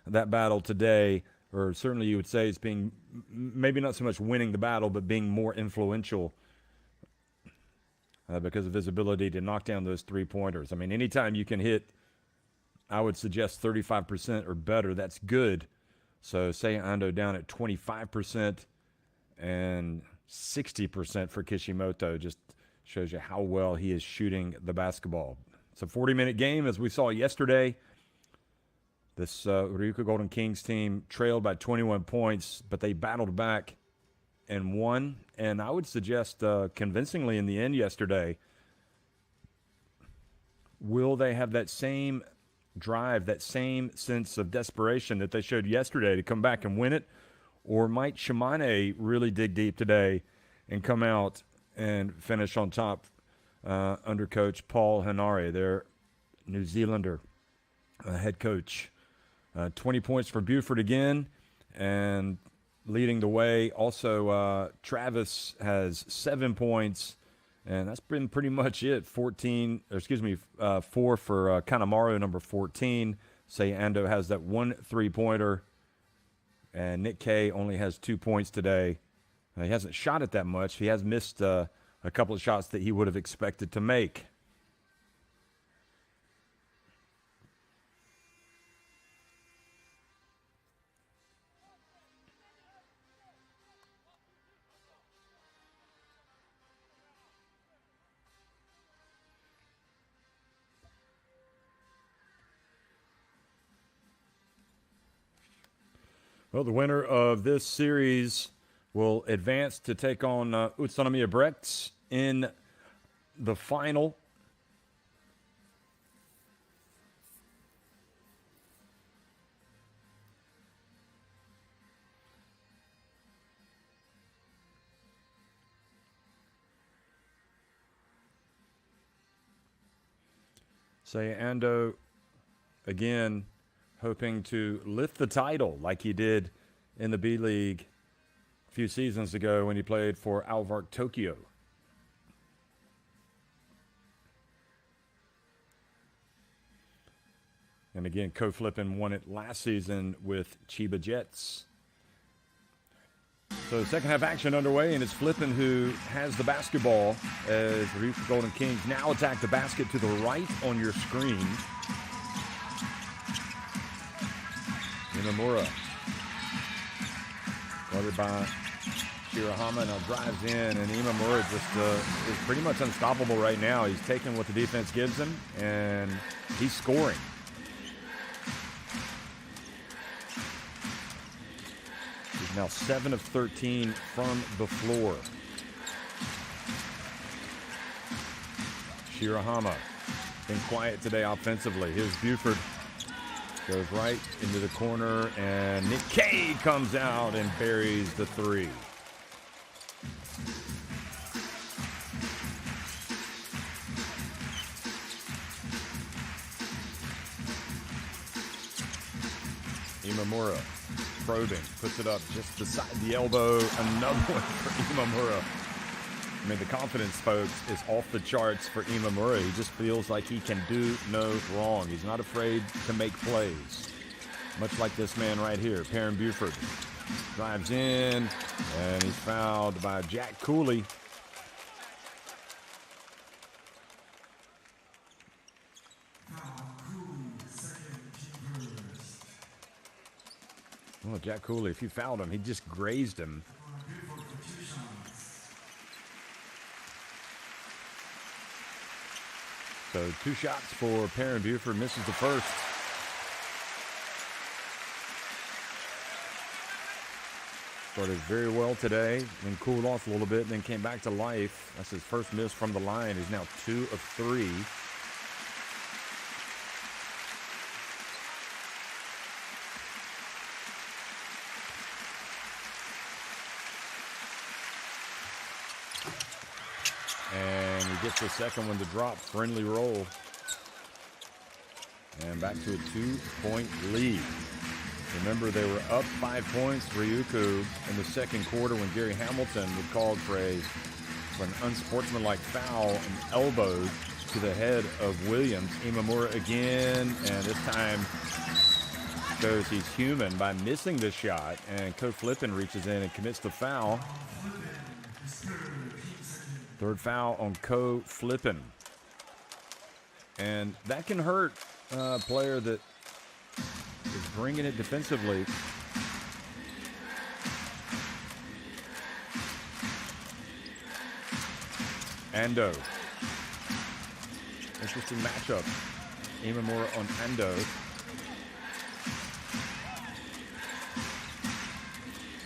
that battle today, or certainly you would say it's being, maybe not so much winning the battle, but being more influential because of his ability to knock down those three-pointers. I mean, anytime you can hit, I would suggest 35% or better, that's good. So Seiya Ando down at 25% and 60% for Kishimoto. Just shows you how well he is shooting the basketball. It's a 40-minute game, as we saw yesterday. This RYUKYU Golden Kings team trailed by 21 points, but they battled back and won, and I would suggest convincingly in the end yesterday. Will they have that same drive, that same sense of desperation that they showed yesterday to come back and win it? Or might Shimane really dig deep today and come out and finish on top under coach Paul Henare, their New Zealander head coach? 20 points for Buford again, and leading the way. Also, Travis has 7 points, and that's been pretty much it. 4 for Kanemaru, number 14. Seiya Ando has that 1 3-pointer, and Nick Kay only has 2 points today. He hasn't shot it that much. He has missed a couple of shots that he would have expected to make. Well, the winner of this series will advance to take on Utsunomiya Brechts in the final. Seiya Ando, again, hoping to lift the title like he did in the B.LEAGUE a few seasons ago when he played for Alvark Tokyo. And again, Ko Flippin won it last season with Chiba Jets. So second half action underway, and it's Flippin who has the basketball as RYUKYU Golden Kings now attack the basket to the right on your screen. Imamura, guarded by Shirahama, now drives in, and Imamura just is pretty much unstoppable right now. He's taking what the defense gives him, and he's scoring. He's now 7 of 13 from the floor. Shirahama been quiet today offensively. Here's Buford. Goes right into the corner, and Nikkei comes out and buries the three. Imamura probing, puts it up just beside the elbow. Another one for Imamura. I mean, the confidence, folks, is off the charts for Imamura. He just feels like he can do no wrong. He's not afraid to make plays. Much like this man right here, Perrin Buford. Drives in, and he's fouled by Jack Cooley. Well, Jack Cooley, if you fouled him, he just grazed him. So 2 shots for Perrin Buford, misses the first. Started very well today, then cooled off a little bit, and then came back to life. That's his first miss from the line. He's now 2 of 3. And he gets the second one to drop. Friendly roll. And back to a 2-point lead. Remember, they were up 5 points, RYUKYU, in the second quarter when Gary Hamilton was called for an unsportsmanlike foul and elbow to the head of Williams. Imamura again, and this time shows he's human by missing the shot, and Ko Flippin reaches in and commits the foul. Third foul on Ko Flippin. And that can hurt a player that is bringing it defensively. Ando. Interesting matchup. Imamura on Ando.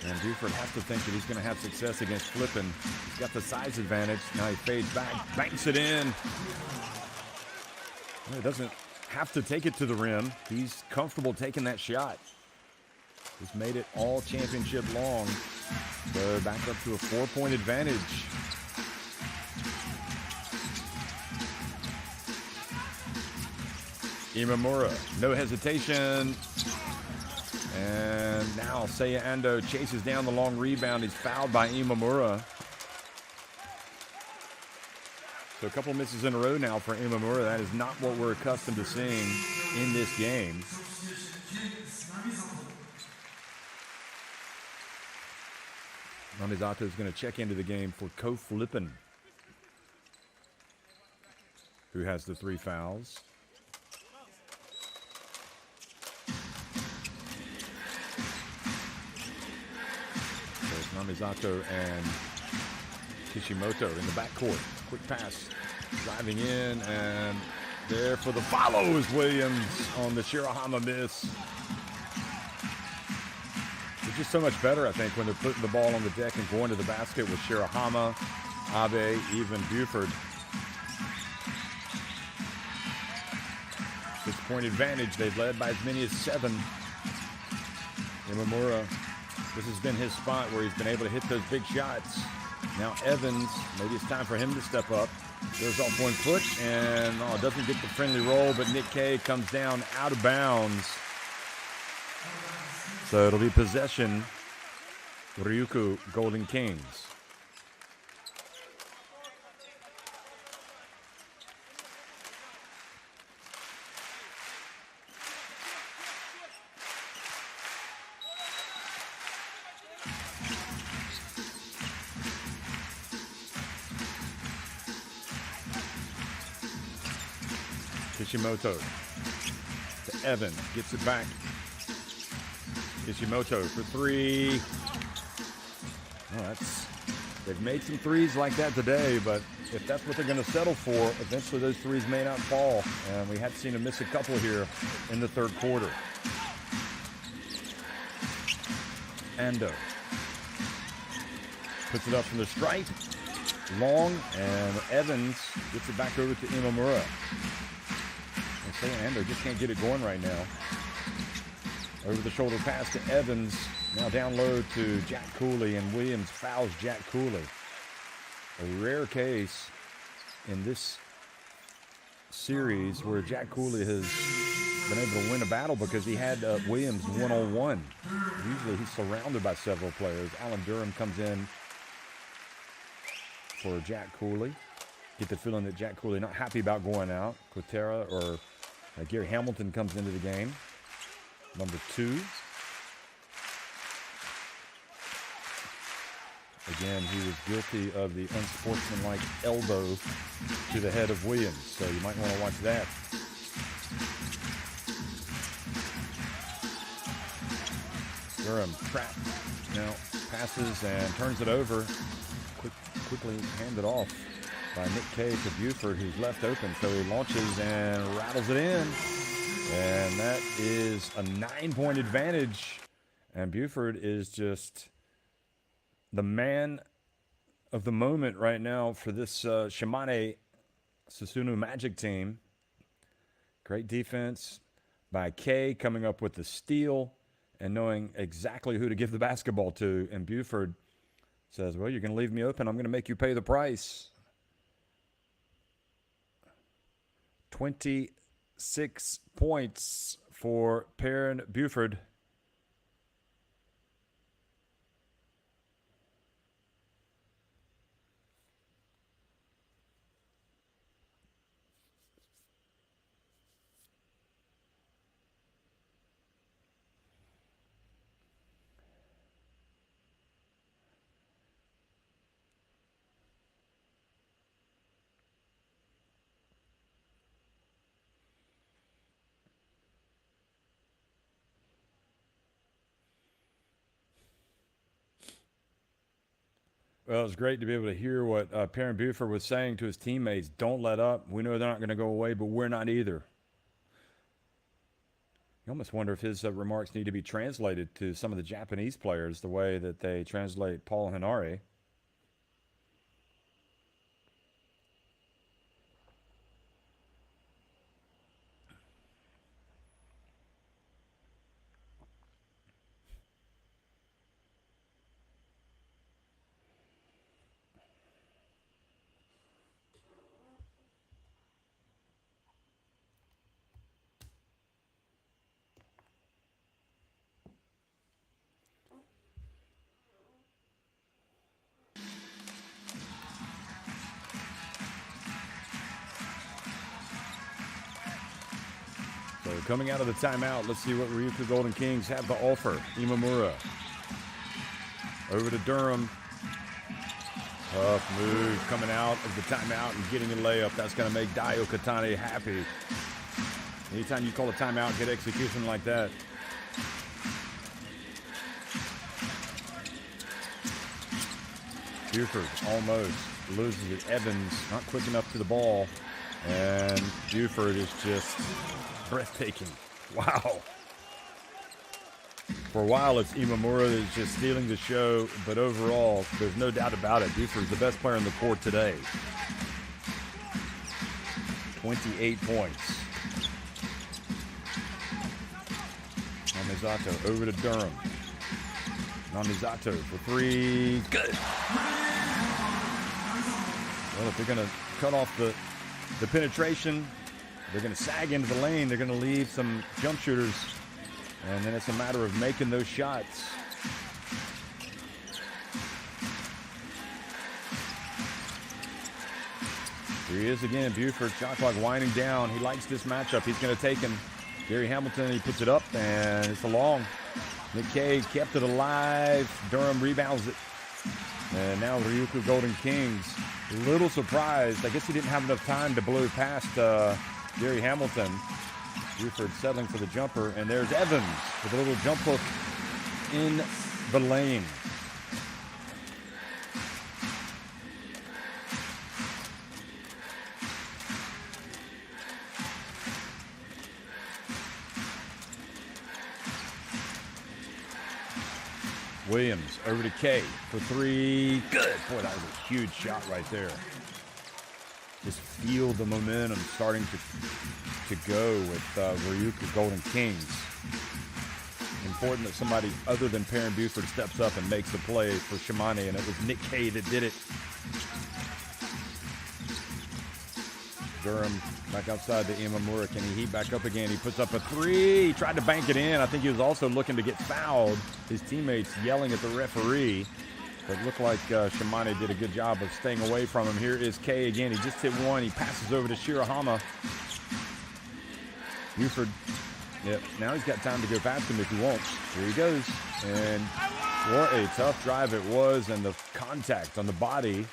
And Buford has to think that he's going to have success against Flippin. He's got the size advantage. Now he fades back, banks it in. Well, he doesn't have to take it to the rim. He's comfortable taking that shot. He's made it all championship long. So back up to a 4-point advantage. Imamura, no hesitation. And now Seiya Ando chases down the long rebound. He's fouled by Imamura. So a couple misses in a row now for Imamura. That is not what we're accustomed to seeing in this game. Namizato is going to check into the game for Ko Flippin, who has the 3 fouls. Namizato and Kishimoto in the backcourt. Quick pass, driving in, and there for the follow is Williams on the Shirahama miss. just so much better, I think, when they're putting the ball on the deck and going to the basket with Shirahama, Abe, even Buford. 6-point advantage. They've led by as many as 7. Imamura, this has been his spot where he's been able to hit those big shots. Now Evans, maybe it's time for him to step up. Goes off 1 foot and doesn't get the friendly roll, but Nick K comes down out of bounds. So it'll be possession, Ryukyu Golden Kings. Kishimoto to Evan, gets it back. Kishimoto for 3. They've made some threes like that today, but if that's what they're going to settle for, eventually those threes may not fall. And we have seen them miss a couple here in the 3rd quarter. Ando puts it up from the stripe, long, and Evans gets it back over to Imamura. Ando just can't get it going right now. Over the shoulder pass to Evans. Now down low to Jack Cooley, and Williams fouls Jack Cooley. A rare case in this series where Jack Cooley has been able to win a battle because he had Williams one-on-one. Usually he's surrounded by several players. Alan Durham comes in for Jack Cooley. Get the feeling that Jack Cooley not happy about going out. Quintera or Gary Hamilton comes into the game. Number 2. Again, he was guilty of the unsportsmanlike elbow to the head of Williams, so you might want to watch that. Durham trapped. Now passes and turns it over. Quickly handed off by Nick K to Buford, who's left open. So he launches and rattles it in. And that is a 9-point advantage. And Buford is just the man of the moment right now for this Shimane Susanoo Magic team. Great defense by K, coming up with the steal and knowing exactly who to give the basketball to. And Buford says, well, you're going to leave me open. I'm going to make you pay the price. 26 points for Perrin Buford. Well, it was great to be able to hear what Perrin Buford was saying to his teammates. Don't let up. We know they're not going to go away, but we're not either. You almost wonder if his remarks need to be translated to some of the Japanese players the way that they translate Paul Henare. So coming out of the timeout, let's see what Ryukyu Golden Kings have to offer. Imamura over to Durham. Tough move coming out of the timeout and getting a layup. That's going to make Dayo Katane happy. Anytime you call a timeout, get execution like that. Buford almost loses it. Evans not quick enough to the ball. And Buford is just breathtaking. Wow. For a while, it's Imamura that's just stealing the show, but overall, there's no doubt about it. Buford's the best player on the court today. 28 points. Namizato over to Durham. Namizato for three. Good. Well, if they're going to cut off the penetration, they're going to sag into the lane. They're going to leave some jump shooters. And then it's a matter of making those shots. Here he is again. Buford, shot clock winding down. He likes this matchup. He's going to take him. Gary Hamilton, he puts it up, and it's a long. Nick Kay kept it alive. Durham rebounds it. And now Ryukyu Golden Kings, a little surprised. I guess he didn't have enough time to blow past Gary Hamilton. Buford settling for the jumper, and there's Evans with a little jump hook in the lane. Williams over to Kay for three. Good. Boy, that was a huge shot right there. Just feel the momentum starting to go with RYUKYU Golden Kings. Important that somebody other than Perrin Buford steps up and makes the play for Shimane, and it was Nick Kay that did it. Durham back outside to Imamura. Can he heat back up again? He puts up a three. He tried to bank it in. I think he was also looking to get fouled. His teammates yelling at the referee. But it looked like Shimane did a good job of staying away from him. Here is Kay again. He just hit one. He passes over to Shirahama. Buford, yep, now he's got time to go past him if he wants. Here he goes. And what a tough drive it was, and the contact on the body.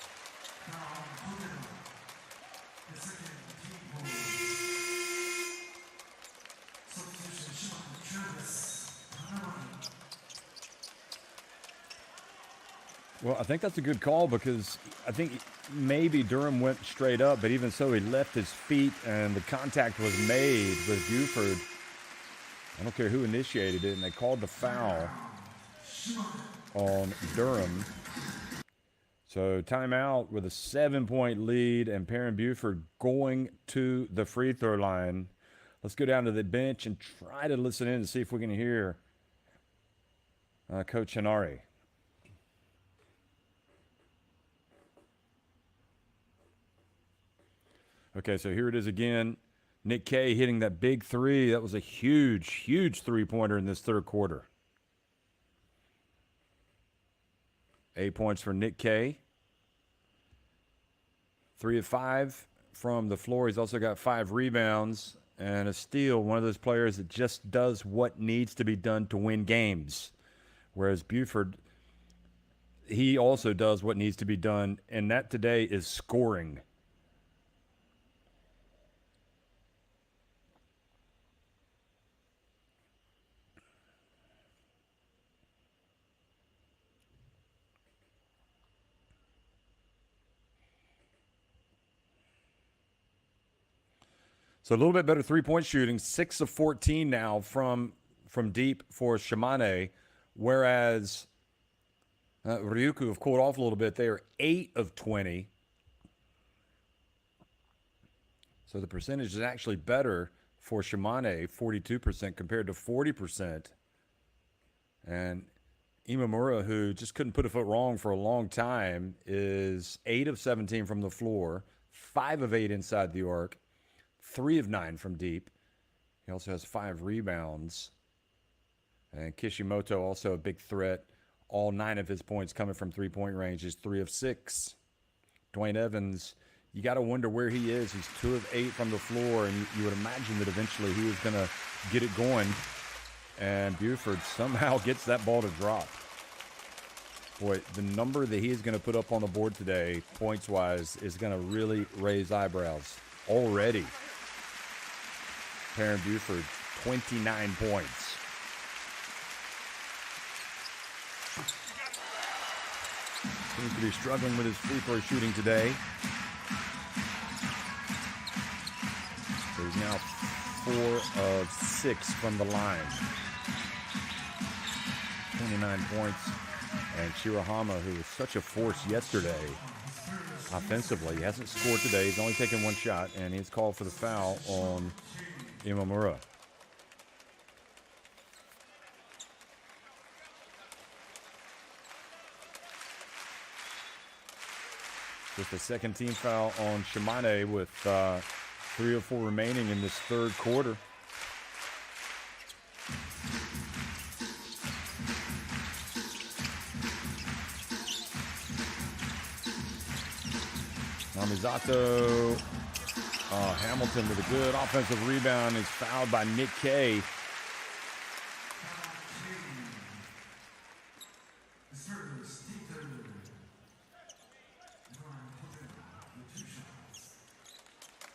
Well, I think that's a good call because I think maybe Durham went straight up, but even so, he left his feet and the contact was made with Buford. I don't care who initiated it, and they called the foul on Durham. So timeout with a 7-point lead and Perrin Buford going to the free throw line. Let's go down to the bench and try to listen in and see if we can hear Coach Hinari. Okay, so here it is again. Nick Kay hitting that big three. That was a huge, huge three-pointer in this third quarter. 8 points for Nick Kay. 3 of 5 from the floor. He's also got 5 rebounds and a steal. One of those players that just does what needs to be done to win games. Whereas Buford, he also does what needs to be done, and that today is scoring. So a little bit better three-point shooting, 6 of 14 now from deep for Shimane, whereas Ryukyu have cooled off a little bit. They are 8 of 20. So the percentage is actually better for Shimane, 42% compared to 40%. And Imamura, who just couldn't put a foot wrong for a long time, is 8 of 17 from the floor, 5 of 8 inside the arc. 3 of 9 from deep. He also has 5 rebounds. And Kishimoto, also a big threat. All 9 of his points coming from three-point range is 3 of 6. Dwayne Evans, you got to wonder where he is. He's 2 of 8 from the floor, and you would imagine that eventually he was going to get it going. And Buford somehow gets that ball to drop. Boy, the number that he is going to put up on the board today, points-wise, is going to really raise eyebrows already. Perrin Buford, 29 points. Seems to be struggling with his free throw shooting today. So he's now 4 of 6 from the line. 29 points. And Shirahama, who was such a force yesterday offensively, hasn't scored today. He's only taken one shot, and he's called for the foul on Imamura. Just a second team foul on Shimane with 3:04 remaining in this third quarter. Namizato, Hamilton with a good offensive rebound. Is fouled by Nick K.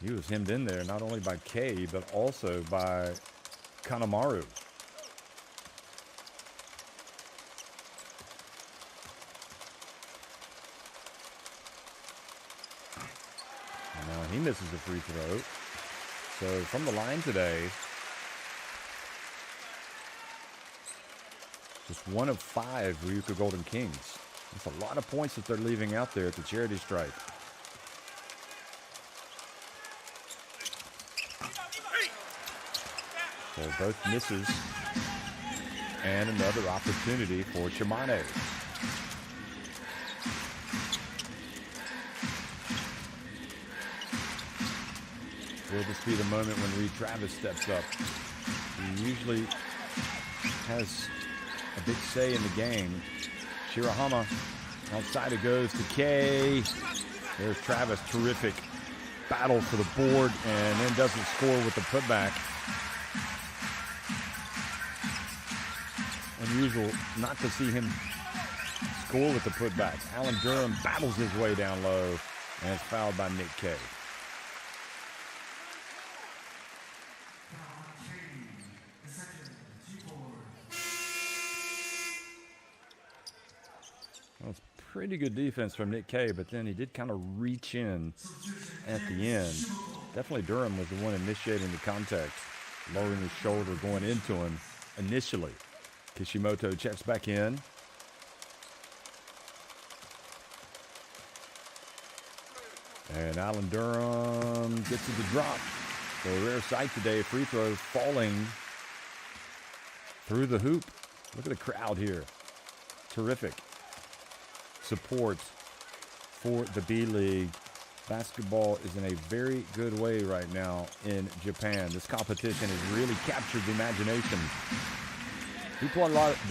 He was hemmed in there not only by K, but also by Kanemaru. And now he misses a free throw. So from the line today, just 1 of 5 Ryukyu Golden Kings. That's a lot of points that they're leaving out there at the charity stripe. So both misses and another opportunity for Shimane. Will this be the moment when Reed Travis steps up? He usually has a big say in the game. Shirahama, outside it goes to K. There's Travis, terrific battle for the board, and then doesn't score with the putback. Unusual not to see him score with the putback. Alan Durham battles his way down low and is fouled by Nick K. Well, it's pretty good defense from Nick K, but then he did kind of reach in at the end. Definitely Durham was the one initiating the contact, lowering his shoulder, going into him initially. Kishimoto checks back in. And Alan Durham gets to the drop. So a rare sight today, free throw falling through the hoop. Look at the crowd here. Terrific support for the B-League. Basketball is in a very good way right now in Japan. This competition has really captured the imagination. They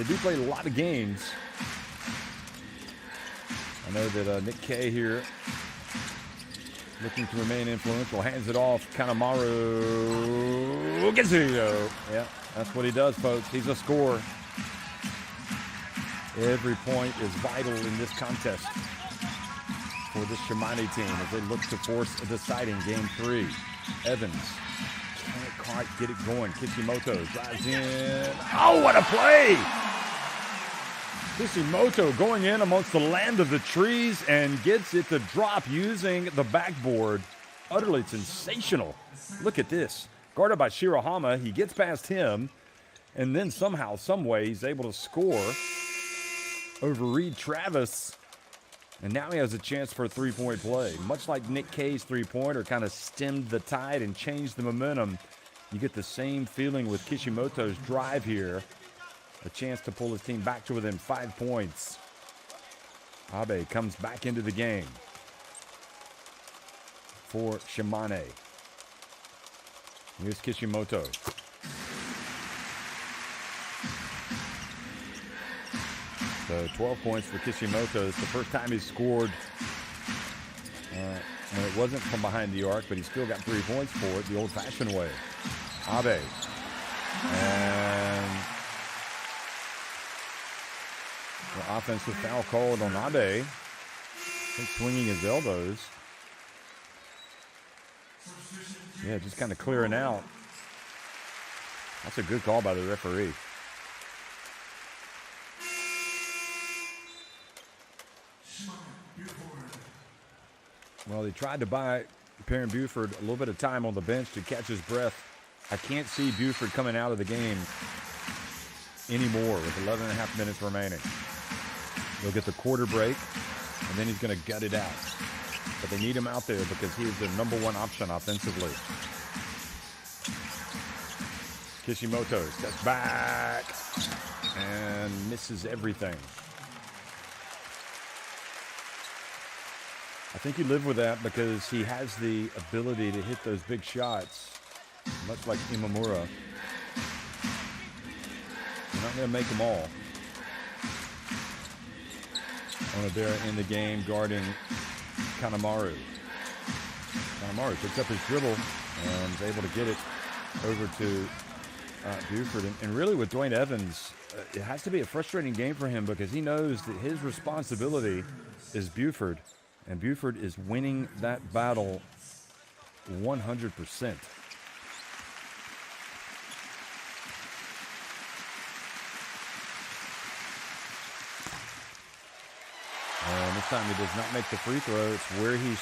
do play a lot of games. I know that Nick K here, looking to remain influential, hands it off. Kanemaru gets it. Yeah, that's what he does, folks. He's a scorer. Every point is vital in this contest for this Shimane team as they look to force a deciding game 3. Evans can't quite get it going. Kishimoto drives in. Oh, what a play! Kishimoto going in amongst the land of the trees and gets it to drop using the backboard. Utterly sensational. Look at this. Guarded by Shirahama. He gets past him, and then somehow, some way, he's able to score over Reed Travis. And now he has a chance for a three-point play. Much like Nick K's three-pointer kind of stemmed the tide and changed the momentum, you get the same feeling with Kishimoto's drive here. A chance to pull his team back to within 5 points. Abe comes back into the game for Shimane. Here's Kishimoto. So 12 points for Kishimoto. It's the first time he's scored. And it wasn't from behind the arc, but he still got 3 points for it the old-fashioned way. Abe. And the offensive foul called on Abe. He's swinging his elbows. Yeah, just kind of clearing out. That's a good call by the referee. Well, he tried to buy Perrin Buford a little bit of time on the bench to catch his breath. I can't see Buford coming out of the game anymore with 11.5 minutes remaining. He'll get the quarter break, and then he's going to gut it out. But they need him out there because he is their number one option offensively. Kishimoto steps back and misses everything. I think you live with that because he has the ability to hit those big shots, much like Imamura. You're not going to make them all. Onodera in the game guarding Kanemaru. Kanemaru picks up his dribble and is able to get it over to Buford. And really with Dwayne Evans, it has to be a frustrating game for him because he knows that his responsibility is Buford. And Buford is winning that battle 100%. And this time he does not make the free throw. It's where he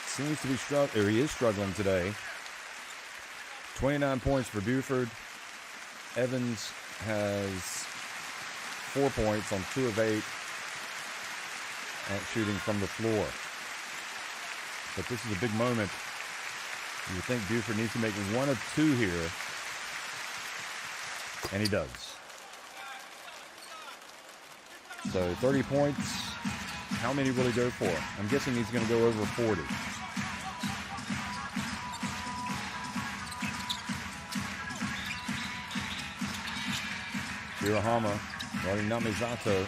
seems to be struggling, or he is struggling today. 29 points for Buford. Evans has 4 points on 2 of 8 at shooting from the floor. But this is a big moment. You would think Buford needs to make 1 of 2 here. And he does. So 30 points. How many will he go for? I'm guessing he's going to go over 40. Shirahama guarding Namizato.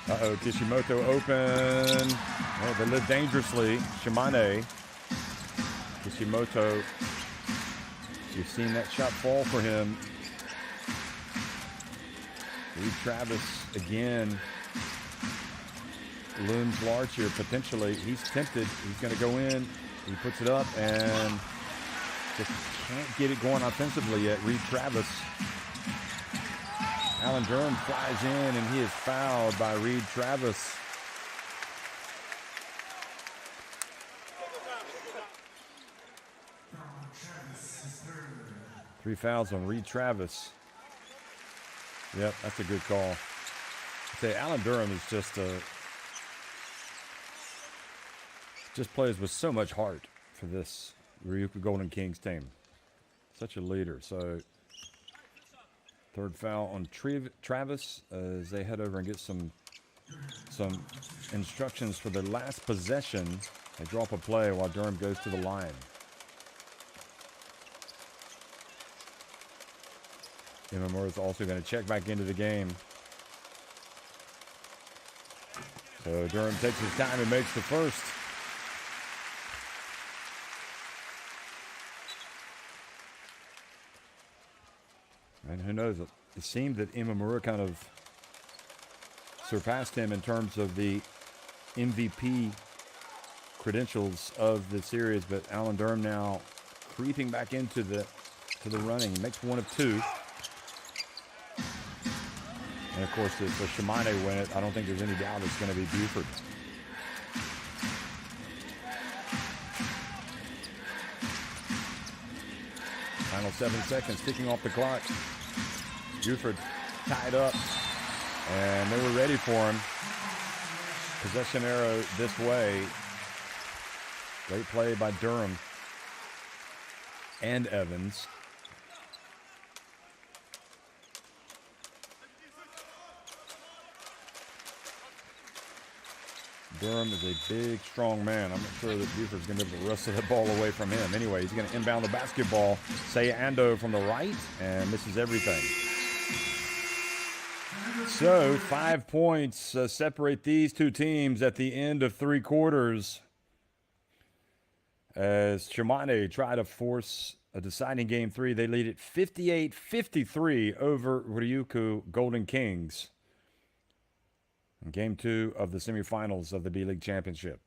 Uh-oh, Kishimoto open. Oh, they live dangerously. Shimane. Kishimoto. You've seen that shot fall for him. Reed Travis again looms large here potentially. He's tempted. He's going to go in. He puts it up and just can't get it going offensively yet. Reed Travis. Alan Durham flies in and he is fouled by Reed Travis. Three fouls on Reed Travis. Yep, that's a good call. I say Alan Durham is just plays with so much heart for this Ryukyu Golden Kings team. Such a leader. So third foul on Travis as they head over and get some instructions for their last possession. They draw up a play while Durham goes to the line. Imamura is also going to check back into the game. So Durham takes his time and makes the first. And who knows, it seemed that Imamura kind of surpassed him in terms of the MVP credentials of the series, but Alan Durham now creeping back into the running. He makes 1 of 2. And of course, if Shimane win it, I don't think there's any doubt it's going to be Buford. Final 7 seconds, ticking off the clock. Buford tied up, and they were ready for him. Possession arrow this way. Great play by Durham and Evans. Durham is a big, strong man. I'm not sure that Buford's going to be able to wrestle that ball away from him. Anyway, he's going to inbound the basketball. Seiya Ando from the right, and misses everything. So 5 points separate these two teams at the end of 3 quarters. As Shimane try to force a deciding game 3, they lead it 58-53 over Ryukyu Golden Kings. In game 2 of the semifinals of the B.LEAGUE Championship.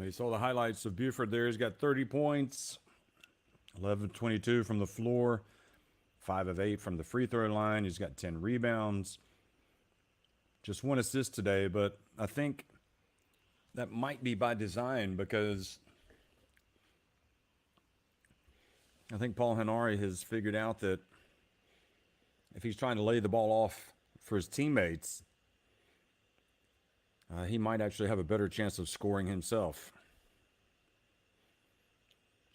Well, you saw the highlights of Buford there. He's got 30 points, 11 of 22 from the floor, 5 of 8 from the free throw line. He's got 10 rebounds. Just 1 assist today, but I think that might be by design because I think Paul Henare has figured out that if he's trying to lay the ball off for his teammates, he might actually have a better chance of scoring himself.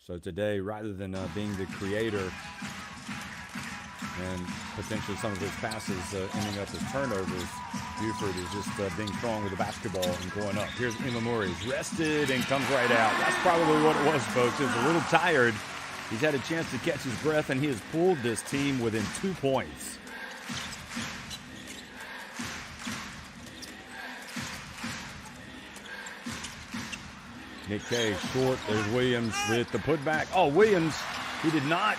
So today, rather than being the creator and potentially some of his passes ending up as turnovers, Buford is just being strong with the basketball and going up. Here's Imamura. He's rested and comes right out. That's probably what it was, folks. He's a little tired. He's had a chance to catch his breath, and he has pulled this team within 2 points. Nick Kay short. There's Williams with the putback. Oh, Williams, he did not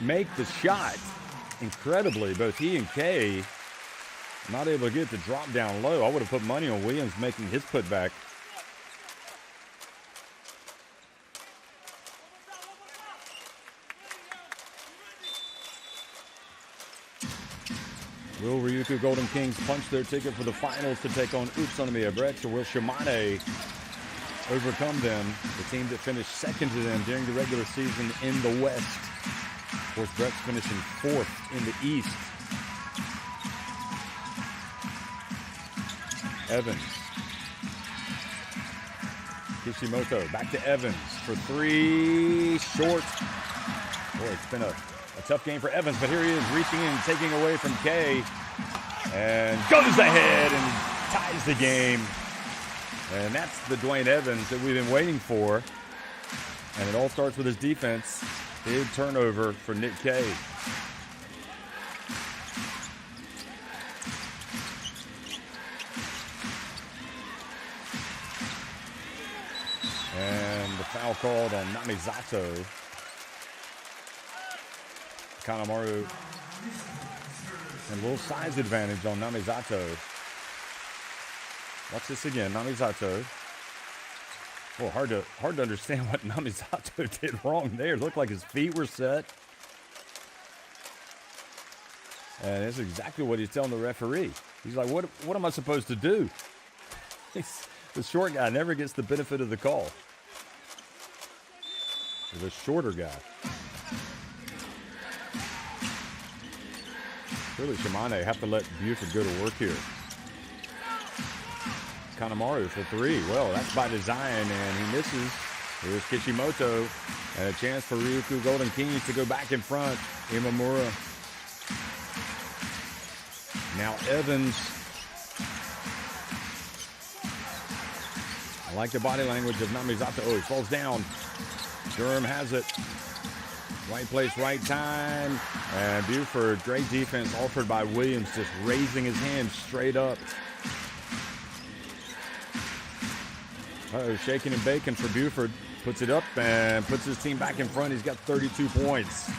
make the shot. Incredibly, both he and Kay not able to get the drop down low. I would have put money on Williams making his putback. Will Ryukyu Golden Kings punch their ticket for the finals to take on Utsunomiya Brett, or will Shimane overcome them, the team that finished second to them during the regular season in the West? Of course, Brett's finishing 4th in the East. Evans. Kishimoto back to Evans for 3. Short. Boy, it's been a tough game for Evans, but here he is reaching in, taking away from Kay, and goes ahead and ties the game. And that's the Dwayne Evans that we've been waiting for. And it all starts with his defense. Big turnover for Nick Kay. And the foul called on Namizato. Kanemaru. And a little size advantage on Namizato. Watch this again, Namizato. Well, hard to understand what Namizato did wrong there. It looked like his feet were set. And that's exactly what he's telling the referee. He's like, what am I supposed to do? The short guy never gets the benefit of the call. The shorter guy. Clearly, Shimane have to let Buford go to work here. Kanemaru for 3. Well, that's by design, and he misses. Here's Kishimoto, and a chance for Ryukyu Golden Kings to go back in front. Imamura. Now Evans. I like the body language of Namizato. Oh, he falls down. Durham has it. Right place, right time. And Buford, great defense offered by Williams, just raising his hand straight up. Shaking and baking for Buford. Puts it up and puts his team back in front. He's got 32 points.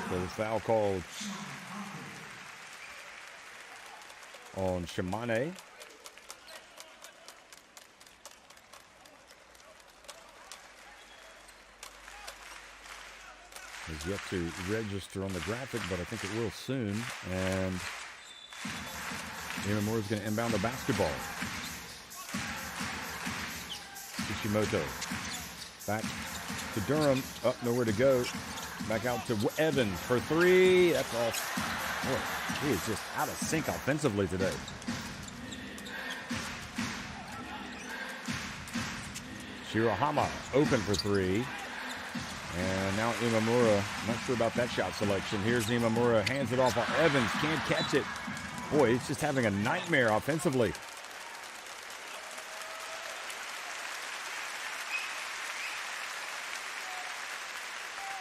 So the foul called on Shimane. Is yet to register on the graphic, but I think it will soon. And Imamura is going to inbound the basketball. Kishimoto back to Durham. Up, nowhere to go. Back out to Evans for 3. That's off. Boy, he is just out of sync offensively today. Shirahama open for 3. And now Imamura, not sure about that shot selection. Here's Imamura, hands it off on Evans, can't catch it. Boy, he's just having a nightmare offensively.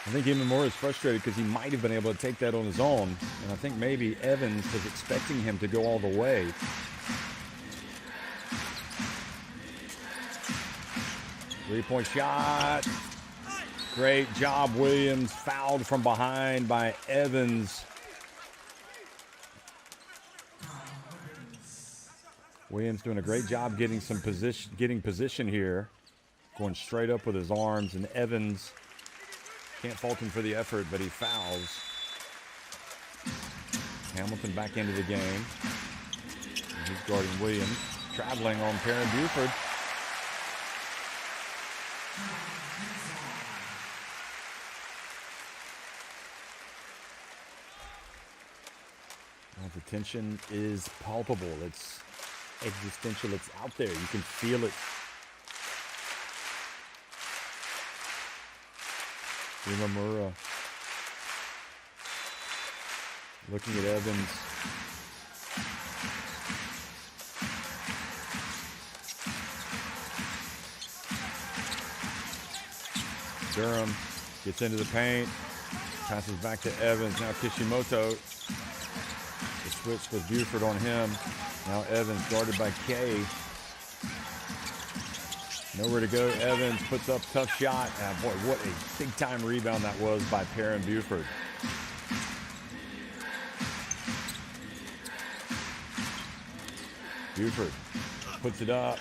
I think Imamura is frustrated because he might have been able to take that on his own. And I think maybe Evans was expecting him to go all the way. Three-point shot. Great job, Williams. Fouled from behind by Evans. Williams doing a great job getting some position here. Going straight up with his arms, and Evans, can't fault him for the effort, but he fouls. Hamilton back into the game. And he's guarding Williams. Traveling on Perrin Buford. Well, the tension is palpable. It's existential. It's out there. You can feel it. Imamura looking at Evans. Durham gets into the paint, passes back to Evans. Now Kishimoto. The switch with Buford on him. Now Evans guarded by Kay. Nowhere to go. Evans puts up tough shot. Ah, boy, what a big-time rebound that was by Perrin Buford. Buford puts it up,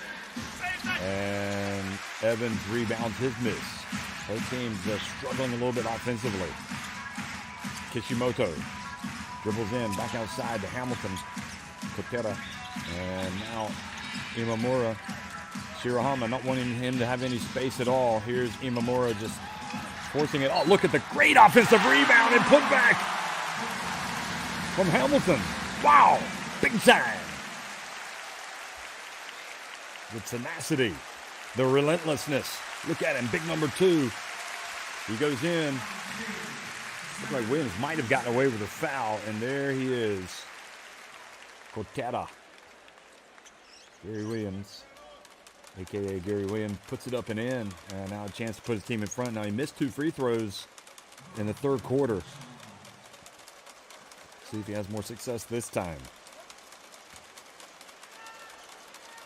and Evans rebounds his miss. Both teams struggling a little bit offensively. Kishimoto dribbles in, back outside to Hamilton. Kokera, and now Imamura. Shirahama not wanting him to have any space at all. Here's Imamura just forcing it. Oh, look at the great offensive rebound and putback from Hamilton. Wow, big time. The tenacity, the relentlessness. Look at him, big number 2. He goes in. Looks like Williams might have gotten away with a foul, and there he is. Kokera. Gary Williams, a.k.a. Gary Williams, puts it up and in. And now a chance to put his team in front. Now he missed 2 free throws in the third quarter. See if he has more success this time.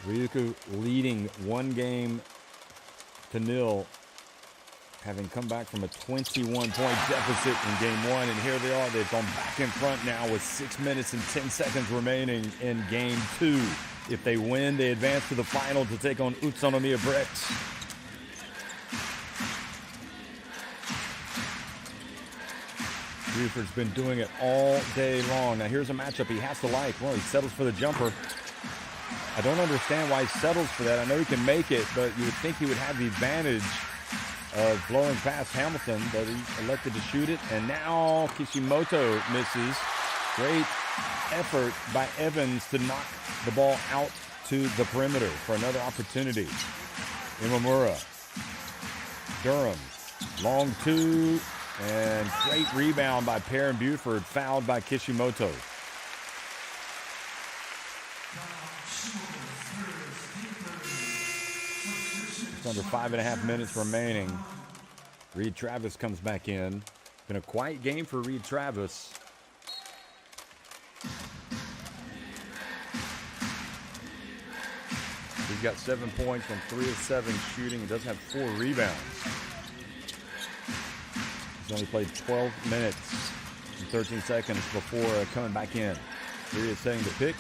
Ryukyu leading 1-0, having come back from a 21-point deficit in game 1. And here they are. They've gone back in front now with 6 minutes and 10 seconds remaining in game 2. If they win, they advance to the final to take on Utsunomiya Bricks. Buford's been doing it all day long. Now here's a matchup he has to like. Well, he settles for the jumper. I don't understand why he settles for that. I know he can make it, but you would think he would have the advantage of blowing past Hamilton, but he elected to shoot it. And now Kishimoto misses. Great effort by Evans to knock the ball out to the perimeter for another opportunity. Imamura. Durham. Long 2. And great rebound by Perrin Buford. Fouled by Kishimoto. Just under 5.5 minutes remaining. Reed Travis comes back in. Been a quiet game for Reed Travis. He's got 7 points on 3 of 7 shooting. He does have 4 rebounds. He's only played 12 minutes and 13 seconds before coming back in. Here he is setting the pick.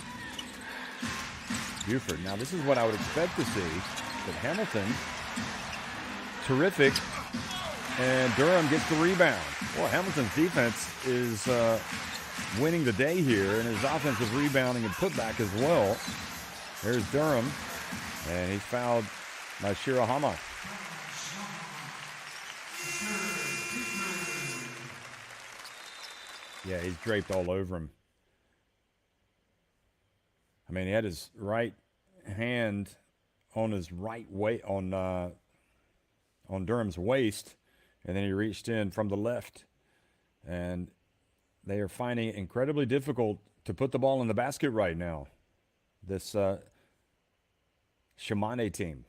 Buford. Now this is what I would expect to see. But Hamilton, terrific. And Durham gets the rebound. Well, Hamilton's defense is winning the day here, and his offensive rebounding and putback as well. There's Durham, and he's fouled by Shirahama. Yeah, he's draped all over him. I mean, he had his right hand on his right waist, on Durham's waist, and then he reached in from the left. And they are finding it incredibly difficult to put the ball in the basket right now. This Shimane team.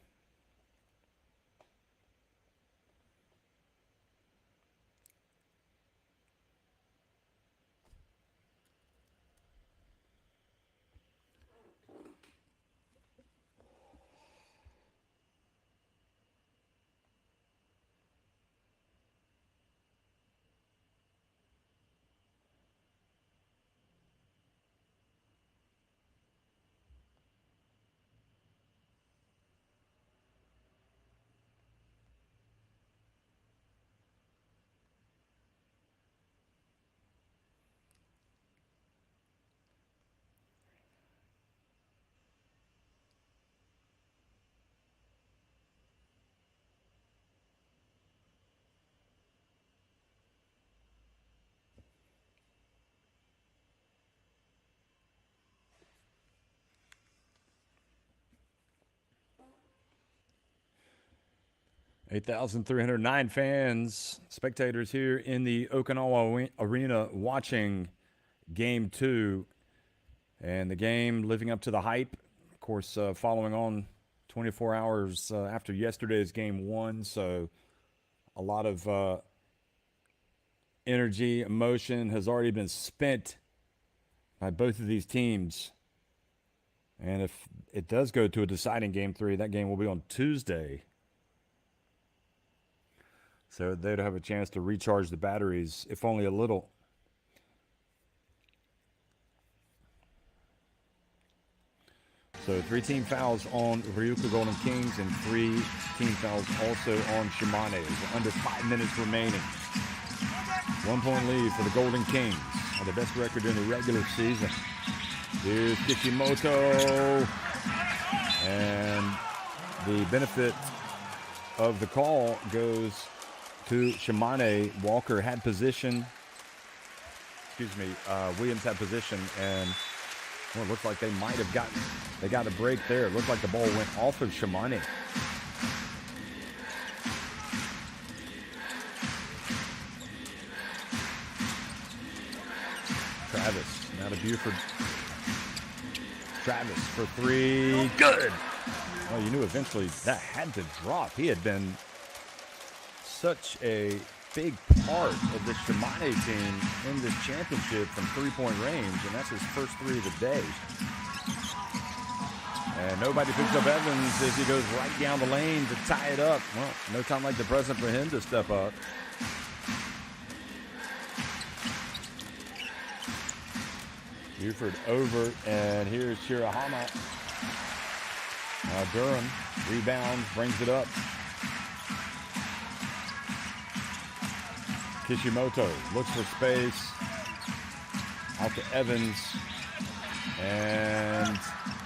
8,309 fans, spectators here in the Okinawa Arena watching Game 2. And the game living up to the hype. Of course, following on 24 hours after yesterday's Game 1. So a lot of energy, emotion has already been spent by both of these teams. And if it does go to a deciding Game 3, that game will be on Tuesday. So they'd have a chance to recharge the batteries, if only a little. So 3 team fouls on RYUKYU Golden Kings and 3 team fouls also on Shimane. Under 5 minutes remaining. 1 point lead for the Golden Kings. Are the best record in the regular season. Here's Kishimoto. And the benefit of the call goes to Shimane. Walker had position. Williams had position, and well, it looked like they might have got a break there. It looked like the ball went off of Shimane. Travis, now to Buford. Travis for 3. Good! Well, you knew eventually that had to drop. He had been such a big part of the Shimane team in this championship from 3-point range, and that's his first 3 of the day. And nobody picks up Evans as he goes right down the lane to tie it up. Well, no time like the present for him to step up. Buford over, and here's Shirahama. Durham rebounds, brings it up. Kishimoto looks for space. Out to Evans. And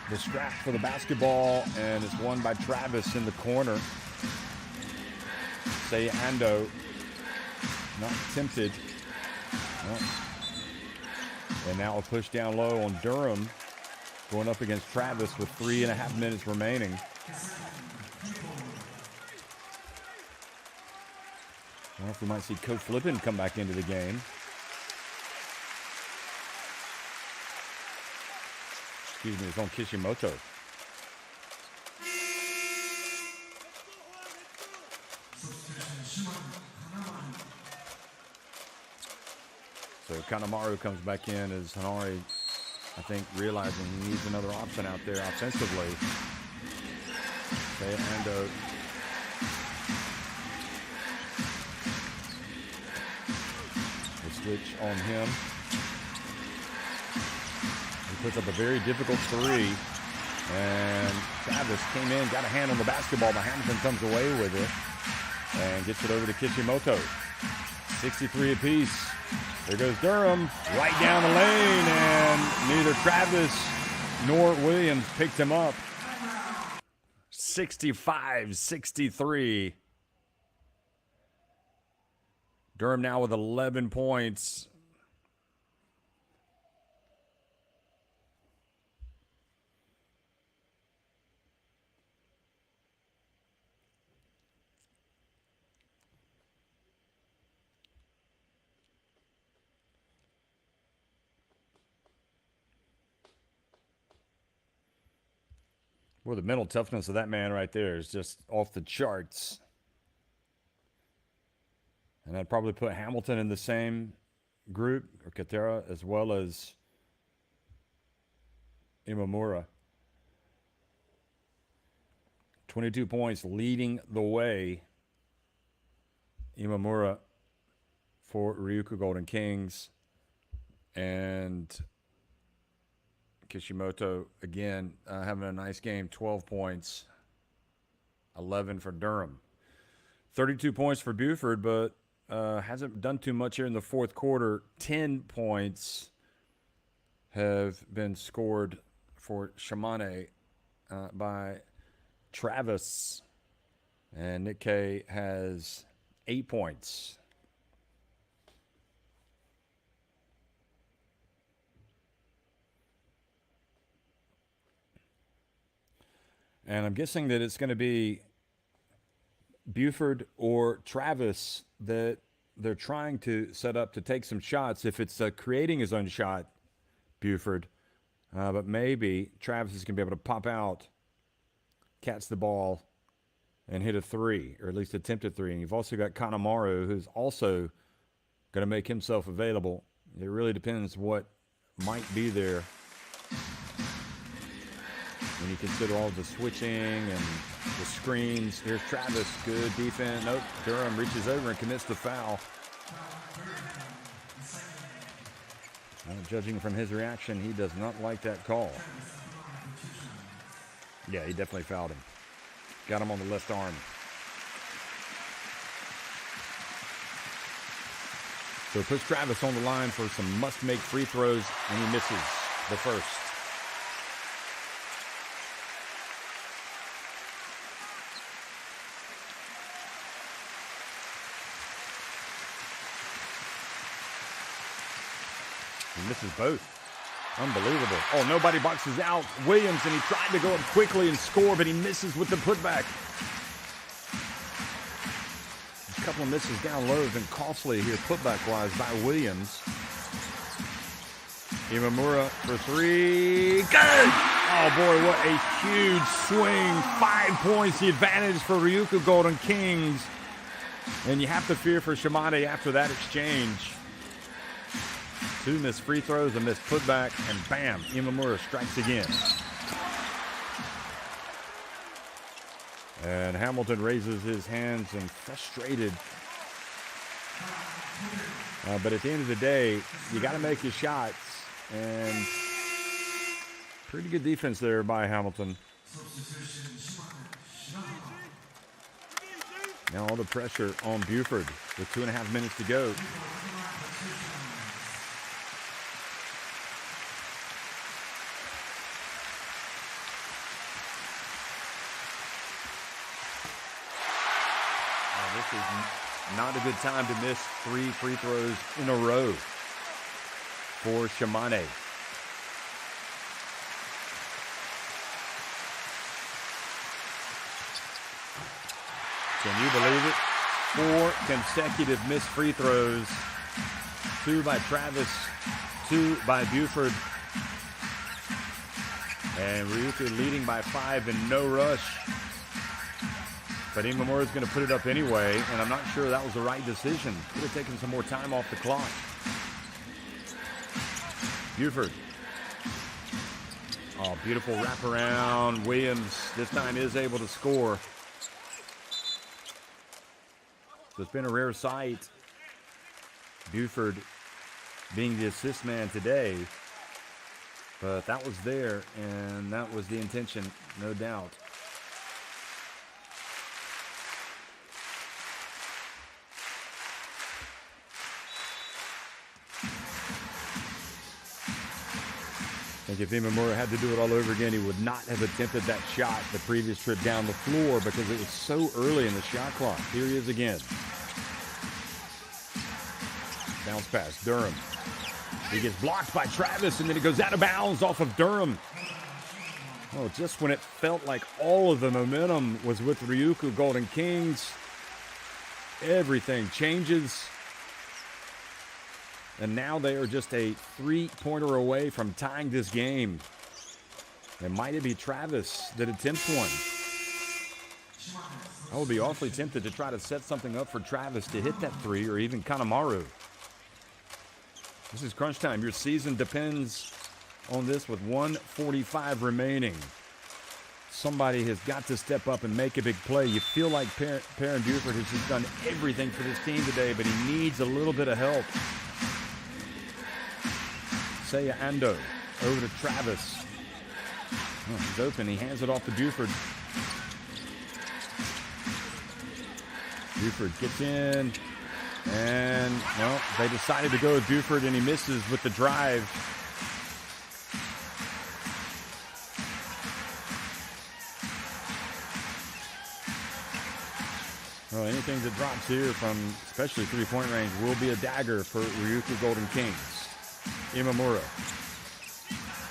the strap for the basketball, and it's won by Travis in the corner. Sayando not tempted. Well, and now a push down low on Durham, going up against Travis with 3.5 minutes remaining. I don't know if we might see Coach Flippin come back into the game. Excuse me, it's on Kishimoto. So Kanemaru comes back in as Hanari, I think, realizing he needs another option out there offensively. Sayando. The switch on him. He puts up a very difficult 3. And Travis came in, got a hand on the basketball, but Hamilton comes away with it and gets it over to Kishimoto. 63 apiece. There goes Durham, right down the lane, and neither Travis nor Williams picked him up. 65-63. Durham now with 11 points. Well, the mental toughness of that man right there is just off the charts. And I'd probably put Hamilton in the same group, or Katera, as well as Imamura. 22 points leading the way. Imamura for RYUKYU Golden Kings. And Kishimoto, again, having a nice game. 12 points. 11 for Durham. 32 points for Buford, but hasn't done too much here in the fourth quarter. 10 points have been scored for Shimane by Travis. And Nick K has 8 points. And I'm guessing that it's going to be Buford or Travis that they're trying to set up to take some shots. If it's creating his own shot, Buford, but maybe Travis is going to be able to pop out, catch the ball, and hit a three, or at least attempt a three. And you've also got Kanemaru, who's also going to make himself available. It really depends what might be there when you consider all the switching and the screens. Here's Travis, good defense. Nope, Durham reaches over and commits the foul. Judging from his reaction, he does not like that call. Yeah, he definitely fouled him. Got him on the left arm. So it puts Travis on the line for some must-make free throws, and he misses the first. He misses both. Unbelievable. Oh, nobody boxes out Williams, and he tried to go up quickly and score, but he misses with the putback. A couple of misses down low have been costly here putback-wise by Williams. Imamura for three. Good! Oh, boy, what a huge swing. 5 points, the advantage for RYUKYU Golden Kings. And you have to fear for Shimane after that exchange. 2 missed free throws, a missed putback, and bam, Imamura strikes again. And Hamilton raises his hands and frustrated. But at the end of the day, you got to make your shots. And pretty good defense there by Hamilton. Now all the pressure on Buford with 2.5 minutes to go. This is not a good time to miss 3 free throws in a row for Shimane. Can you believe it? 4 consecutive missed free throws. 2 by Travis, 2 by Buford. And RYUKYU leading by 5 in no rush. But Imamura is going to put it up anyway, and I'm not sure that was the right decision. Could have taken some more time off the clock. Buford. Oh, beautiful wraparound. Williams this time is able to score. So it's been a rare sight. Buford being the assist man today. But that was there, and that was the intention, no doubt. I think if Imamura had to do it all over again, he would not have attempted that shot the previous trip down the floor because it was so early in the shot clock. Here he is again. Bounce pass, Durham. He gets blocked by Travis, and then it goes out of bounds off of Durham. Oh, just when it felt like all of the momentum was with RYUKYU Golden Kings, everything changes. And now they are just a 3-pointer away from tying this game. And might it be Travis that attempts one? I would be awfully tempted to try to set something up for Travis to hit that 3, or even Kanemaru. This is crunch time. Your season depends on this with 1:45 remaining. Somebody has got to step up and make a big play. You feel like Perrin Buford has just done everything for this team today, but he needs a little bit of help. Seiya Ando over to Travis. Oh, he's open. He hands it off to Buford. Buford gets in. And, no, they decided to go with Buford, and he misses with the drive. Well, anything that drops here from especially three-point range will be a dagger for RYUKYU Golden Kings. Imamura.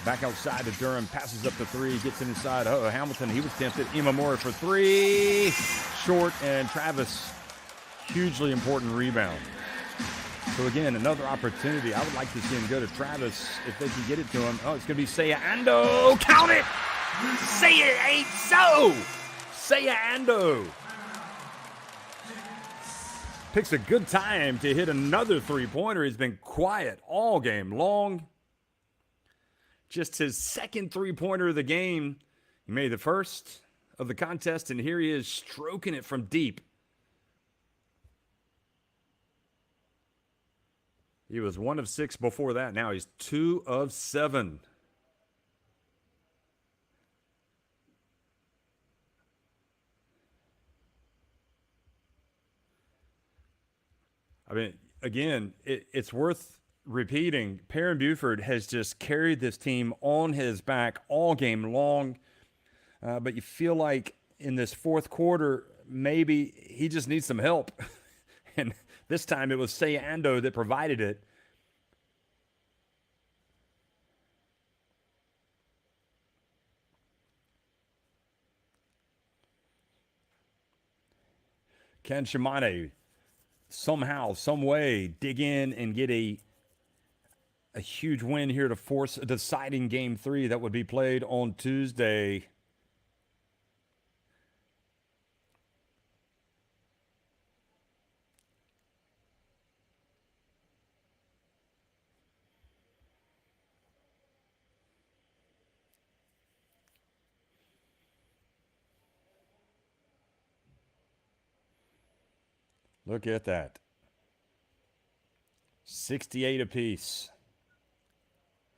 Back outside to Durham, passes up the 3, gets inside. Oh, Hamilton, he was tempted. Imamura for 3. short, and Travis, hugely important rebound. So again, another opportunity. I would like to see him go to Travis if they can get it to him. Oh, it's going to be Seiya Ando. Count it! Say it ain't so! Seiya Ando picks a good time to hit another three-pointer. He's been quiet all game long. Just his second three-pointer of the game. He made the first of the contest, and here he is stroking it from deep. He was 1 of 6 before that. Now he's 2 of 7. I mean, again, it's worth repeating. Perrin Buford has just carried this team on his back all game long. But you feel like in this fourth quarter, maybe he just needs some help. And this time it was Seiya Ando that provided it. Can Shimane somehow, some way, dig in and get a huge win here to force a deciding Game 3 that would be played on Tuesday? Look at that. 68 apiece.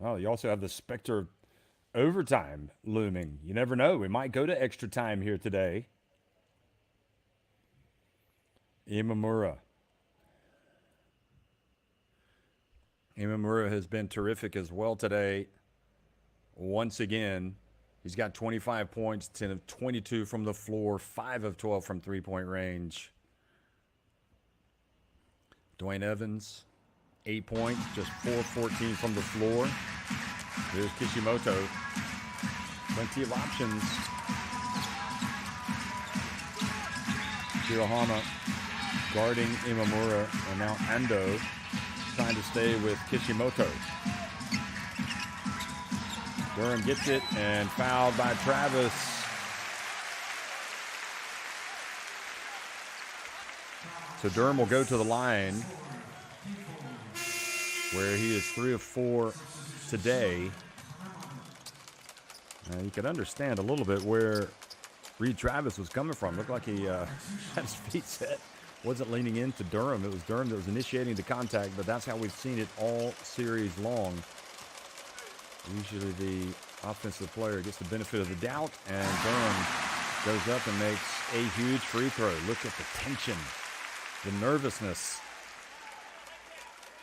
Oh, you also have the specter of overtime looming. You never know. We might go to extra time here today. Imamura. Imamura has been terrific as well today. Once again, he's got 25 points, 10 of 22 from the floor, 5 of 12 from three-point range. Dwayne Evans, 8 points, just 4 of 14 from the floor. There's Kishimoto. Plenty of options. Hirohama guarding Imamura, and now Ando trying to stay with Kishimoto. Durham gets it and fouled by Travis. So Durham will go to the line where he is 3 of 4 today. You can understand a little bit where Reed Travis was coming from. Looked like he had his feet set. Wasn't leaning into Durham. It was Durham that was initiating the contact, but that's how we've seen it all series long. Usually the offensive player gets the benefit of the doubt, and Durham goes up and makes a huge free throw. Look at the tension, the nervousness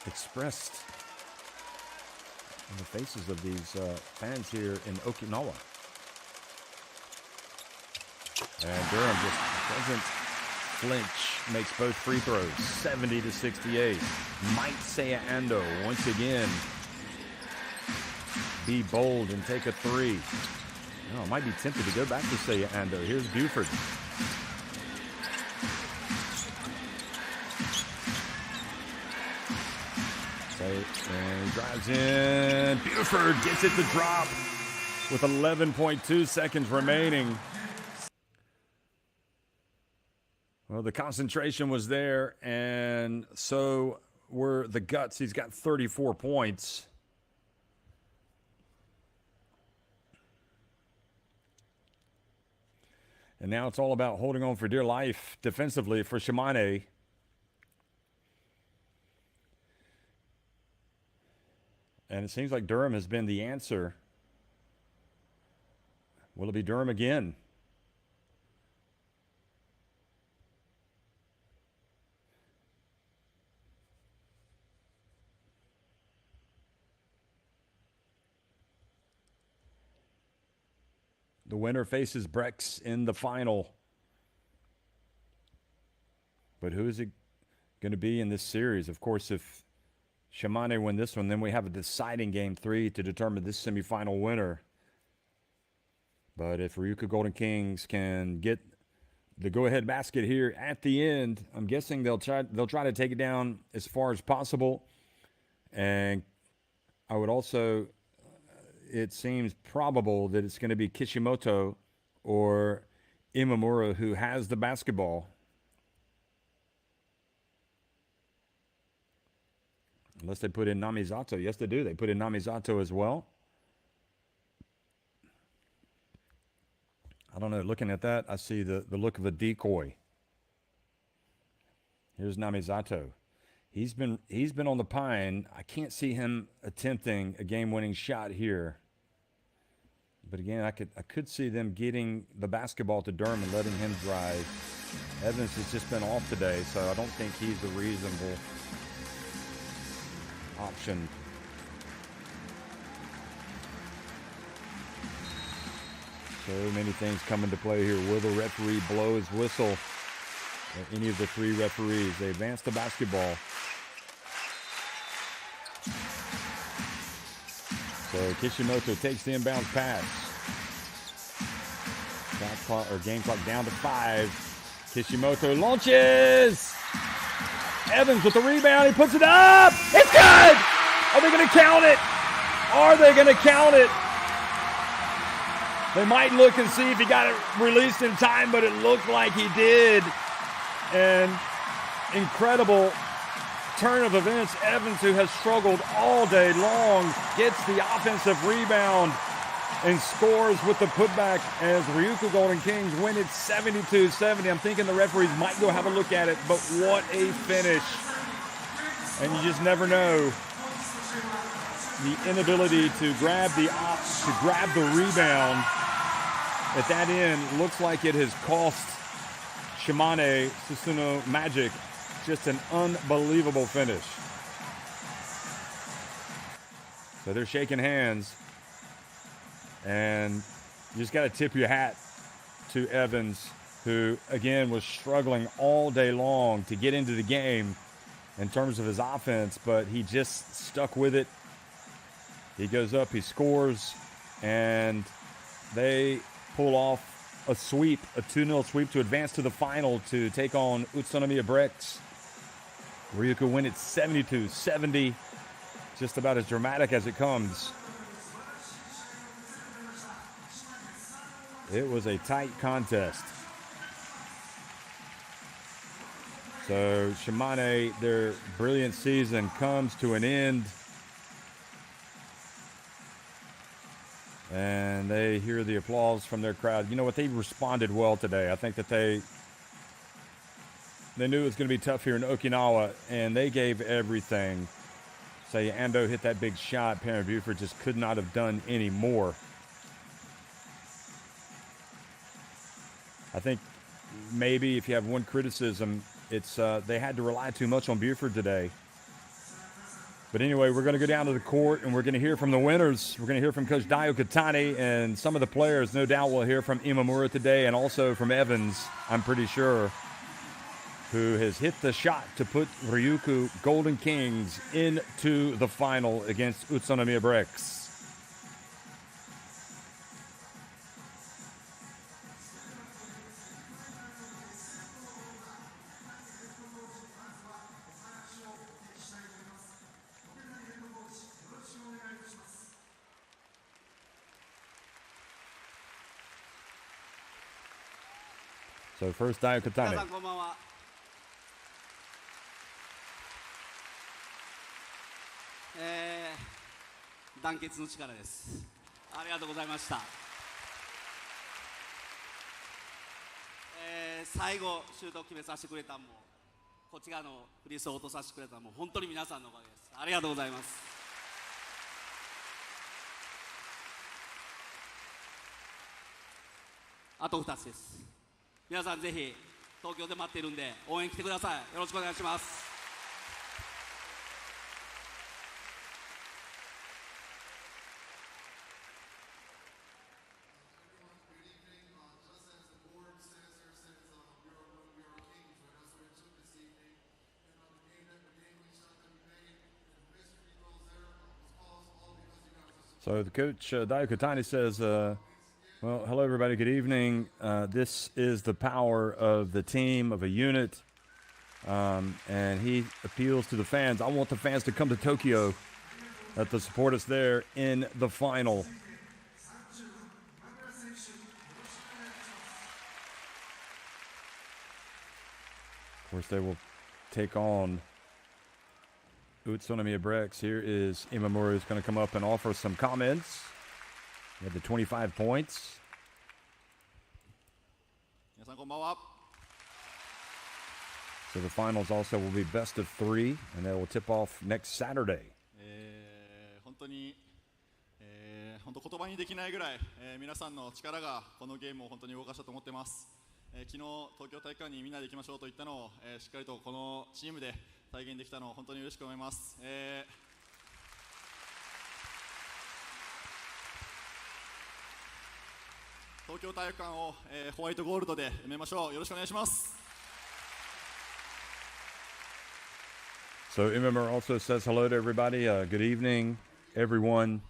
expressed in the faces of these fans here in Okinawa. And Durham just doesn't flinch, makes both free throws, 70-68. Might Seiya Ando once again be bold and take a three. I might be tempted to go back to Seiya Ando. Here's Buford. And he drives in. Buford gets it to drop with 11.2 seconds remaining. Well, the concentration was there, and so were the guts. He's got 34 points. And now it's all about holding on for dear life defensively for Shimane. And it seems like Durham has been the answer. Will it be Durham again? The winner faces Brex in the final. But who is it going to be in this series? Of course, if Shimane win this one, then we have a deciding Game 3 to determine this semifinal winner. But if RYUKYU Golden Kings can get the go-ahead basket here at the end. I'm guessing they'll try to take it down as far as possible. And I would also, it seems probable that it's going to be Kishimoto or Imamura who has the basketball. Unless they put in Namizato. Yes, they do. They put in Namizato as well. I don't know. Looking at that, I see the look of a decoy. Here's Namizato. He's been on the pine. I can't see him attempting a game-winning shot here. But again, I could see them getting the basketball to Durham and letting him drive. Evans has just been off today, so I don't think he's a reasonable option. So many things come into play here. Will the referee blow his whistle? Or any of the three referees? They advance the basketball. So Kishimoto takes the inbound pass. Shot clock, or game clock down to 5. Kishimoto launches. Evans with the rebound. He puts it up. It's good. Are they going to count it? Are they going to count it? They might look and see if he got it released in time, but it looked like he did. And incredible turn of events. Evans, who has struggled all day long, gets the offensive rebound and scores with the putback as Ryukyu Golden Kings win it 72-70. I'm thinking the referees might go have a look at it, but what a finish. And you just never know. The inability to grab the rebound at that end looks like it has cost Shimane Susanoo Magic just an unbelievable finish. So they're shaking hands, and you just got to tip your hat to Evans, who again was struggling all day long to get into the game in terms of his offense, but he just stuck with it. He goes up, he scores, and they pull off a sweep, a 2-0 sweep to advance to the final to take on Utsunomiya Brex. Ryukyu win it 72-70, just about as dramatic as it comes. It was a tight contest. So Shimane, their brilliant season comes to an end. And they hear the applause from their crowd. You know what? They responded well today. I think that they knew it was going to be tough here in Okinawa, and they gave everything. Say, Ando hit that big shot. Parent Buford just could not have done any more. I think maybe if you have one criticism, it's they had to rely too much on Buford today. But anyway, we're going to go down to the court, and we're going to hear from the winners. We're going to hear from Coach Dayo Katani, and some of the players. No doubt we'll hear from Imamura today, and also from Evans, I'm pretty sure, who has hit the shot to put Ryukyu Golden Kings into the final against Utsunomiya Brex. So first, Dayo Katani. 皆さんこんばんは。団結の力です。ありがとうございました。最後シュートを決めさせてくれたのも、こっち側のフリースを落とさせてくれたのも本当に皆さんのおかげです。ありがとうございます。あと2つです。皆さんぜひ東京で待っているんで応援来てください。よろしくお願いします。So the coach, Dayo Katani, says Well, hello, everybody. Good evening. This is the power of the team, of a unit, and he appeals to the fans. I want the fans to come to Tokyo to support us there in the final. Of course, they will take on Utsunomiya Brex. Here is Imamura, who's going to come up and offer some comments. We have the 25 points. 皆さんこんばんは。 So the finals also will be best of 3, and they will tip off next Saturday. 本当に、本当言葉にできないぐらい、皆さんの力がこのゲームを本当に動かしたと思っています。昨日東京体育館にみんなで行きましょうと言ったのを、しっかりとこのチームで体現できたのを本当に嬉しく思います。東京体育館を、ホワイトゴールドで埋めましょう。よろしくお願いします。 So Imamura also says hello to everybody. Good evening, everyone.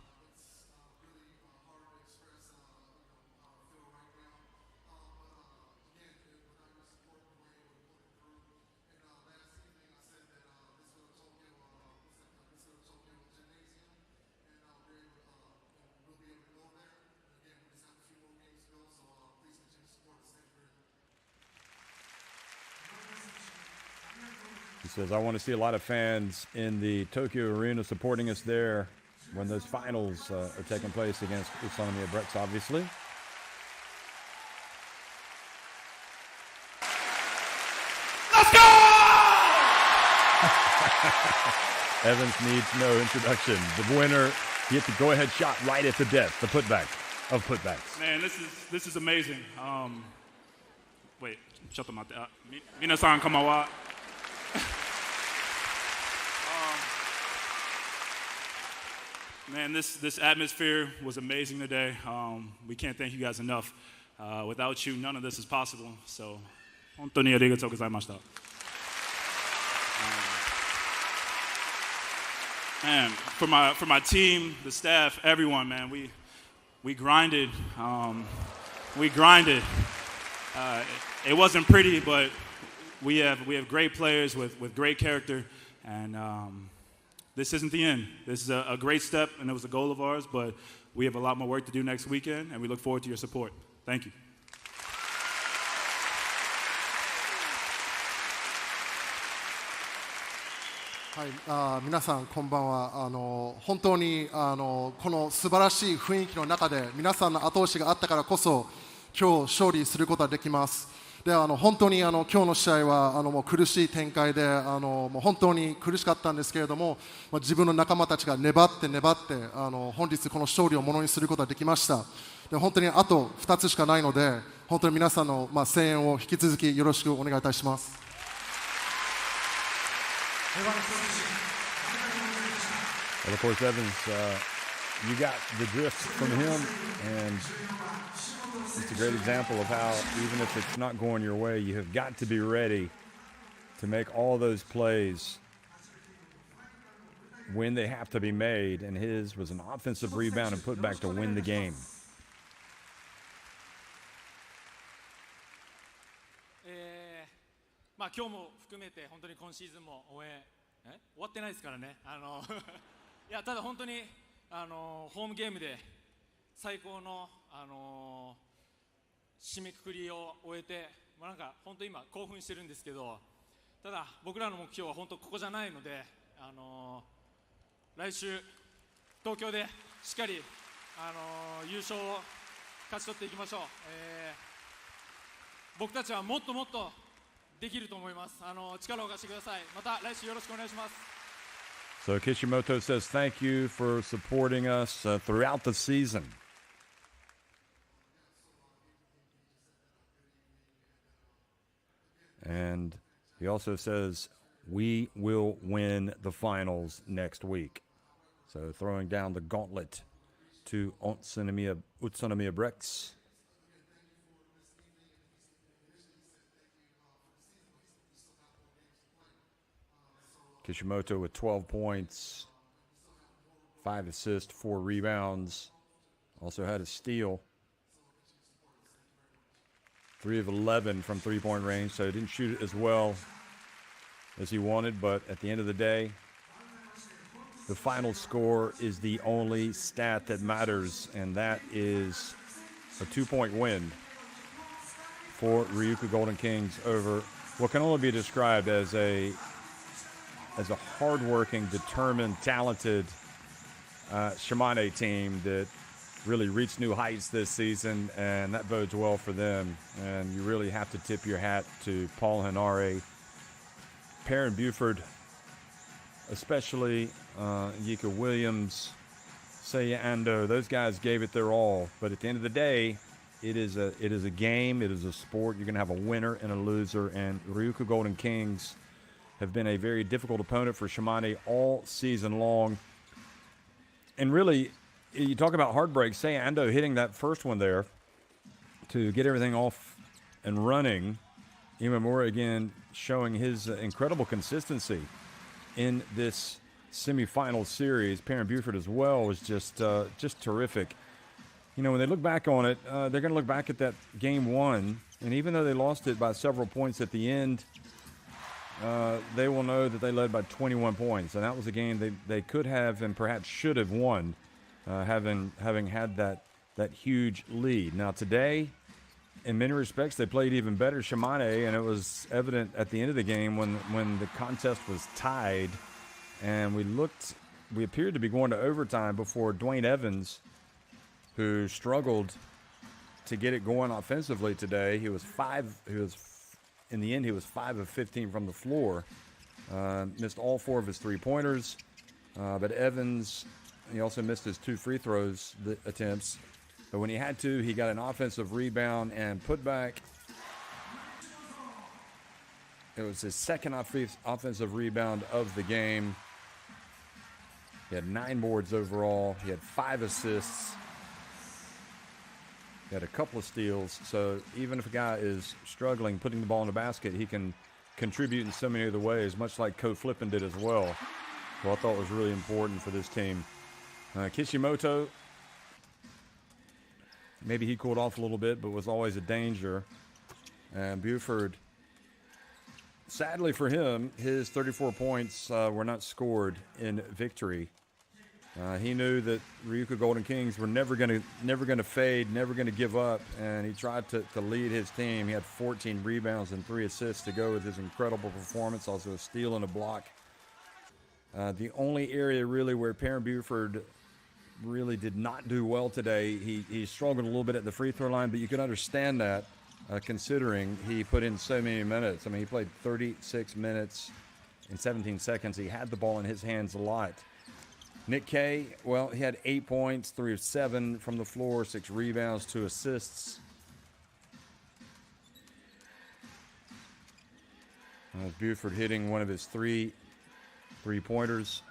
He says, I want to see a lot of fans in the Tokyo Arena supporting us there when those finals are taking place against Utsunomiya Brex, obviously. Let's go! Evans needs no introduction. The winner, he hit the go-ahead shot right at the death, the putback of putbacks. Man, this is amazing. Wait, ちょっと待って。皆さんこんばんは。Man, this atmosphere was amazing today. We can't thank you guys enough. Without you, none of this is possible. So, 本当にありがとうございました。And for my team, the staff, everyone, man, we grinded. We grinded. It wasn't pretty, but we have great players with great character, and this isn't the end. This is a great step, and it was a goal of ours, but we have a lot more work to do next weekend, and we look forward to your support. Thank you. はい、皆さんこんばんは。本当にこの素晴らしい雰囲気の中で皆さんの後押しがあったからこそ今日勝利することができます。で本当に今日の試合はもう苦しい展開でもう本当に苦しかったんですけれども、自分の仲間たちが粘って本日この勝利をものにすることができました。で本当にあと2つしかないので本当に皆さんの声援を引き続きよろしくお願いいたします。 Well, of course, Evans, you got the drift from him, and it's a great example of how, even if it's not going your way, you have got to be ready to make all those plays when they have to be made, and his was an offensive rebound and put back to win the game. 今日も含めて本当に今シーズンも応援終わってないですからね。いやただ本当にホームゲームで最高の締めくくりを終えて、なんか本当今興奮してるんですけど、ただ僕らの目標は本当ここじゃないので、来週東京でしっかり優勝を勝ち取っていきましょう。僕たちはもっともっとできると思います。力を貸してください。また来週よろしくお願いします。 So Kishimoto says thank you for supporting us throughout the season. And he also says we will win the finals next week. So throwing down the gauntlet to Utsunomiya Brex. Kishimoto with 12 points, 5 assists, 4 rebounds. Also had a steal. 3 of 11 from three-point range, so he didn't shoot it as well as he wanted, but at the end of the day, the final score is the only stat that matters, and that is a 2-point win for Ryukyu Golden Kings over what can only be described as a hardworking, determined, talented Shimane team that really reached new heights this season, and that bodes well for them. And you really have to tip your hat to Paul Henare, Perrin Buford, especially Yika Williams, Seiya Ando. Those guys gave it their all. But at the end of the day, it is a game. It is a sport. You're going to have a winner and a loser. And Ryukyu Golden Kings have been a very difficult opponent for Shimane all season long. And really, you talk about heartbreak. Seiya Ando hitting that first one there to get everything off and running. Imamura again showing his incredible consistency in this semifinal series. Perrin Buford as well was just terrific. You know, when they look back on it, they're going to look back at that game one, and even though they lost it by several points at the end, they will know that they led by 21 points, and that was a game they could have and perhaps should have won, having had that huge lead. Now today, in many respects, they played even better Shimane, and it was evident at the end of the game when the contest was tied, and we appeared to be going to overtime before Dwayne Evans, who struggled to get it going offensively today. In the end, he was 5 of 15 from the floor. Missed all 4 of his three-pointers. But Evans, he also missed his 2 free throws attempts. But when he had to, he got an offensive rebound and put back. It was his second offensive rebound of the game. He had 9 boards overall. He had 5 assists. He had a couple of steals. So even if a guy is struggling putting the ball in the basket, he can contribute in so many other ways, much like Ko Flippin did as well. So I thought was really important for this team. Kishimoto, maybe he cooled off a little bit, but was always a danger. And Buford, sadly for him, his 34 points were not scored in victory. He knew that Ryukyu Golden Kings were never going to fade, never going to give up, and he tried to lead his team. He had 14 rebounds and 3 assists to go with his incredible performance, also a steal and a block. The only area really where Perrin Buford really did not do well today, he struggled a little bit at the free throw line, but you can understand that considering he put in so many minutes. I mean, he played 36 minutes in 17 seconds. He had the ball in his hands a lot. Nick Kay, well, he had 8 points, 3 of 7 from the floor, 6 rebounds, 2 assists. Buford hitting one of his 3 three-pointers.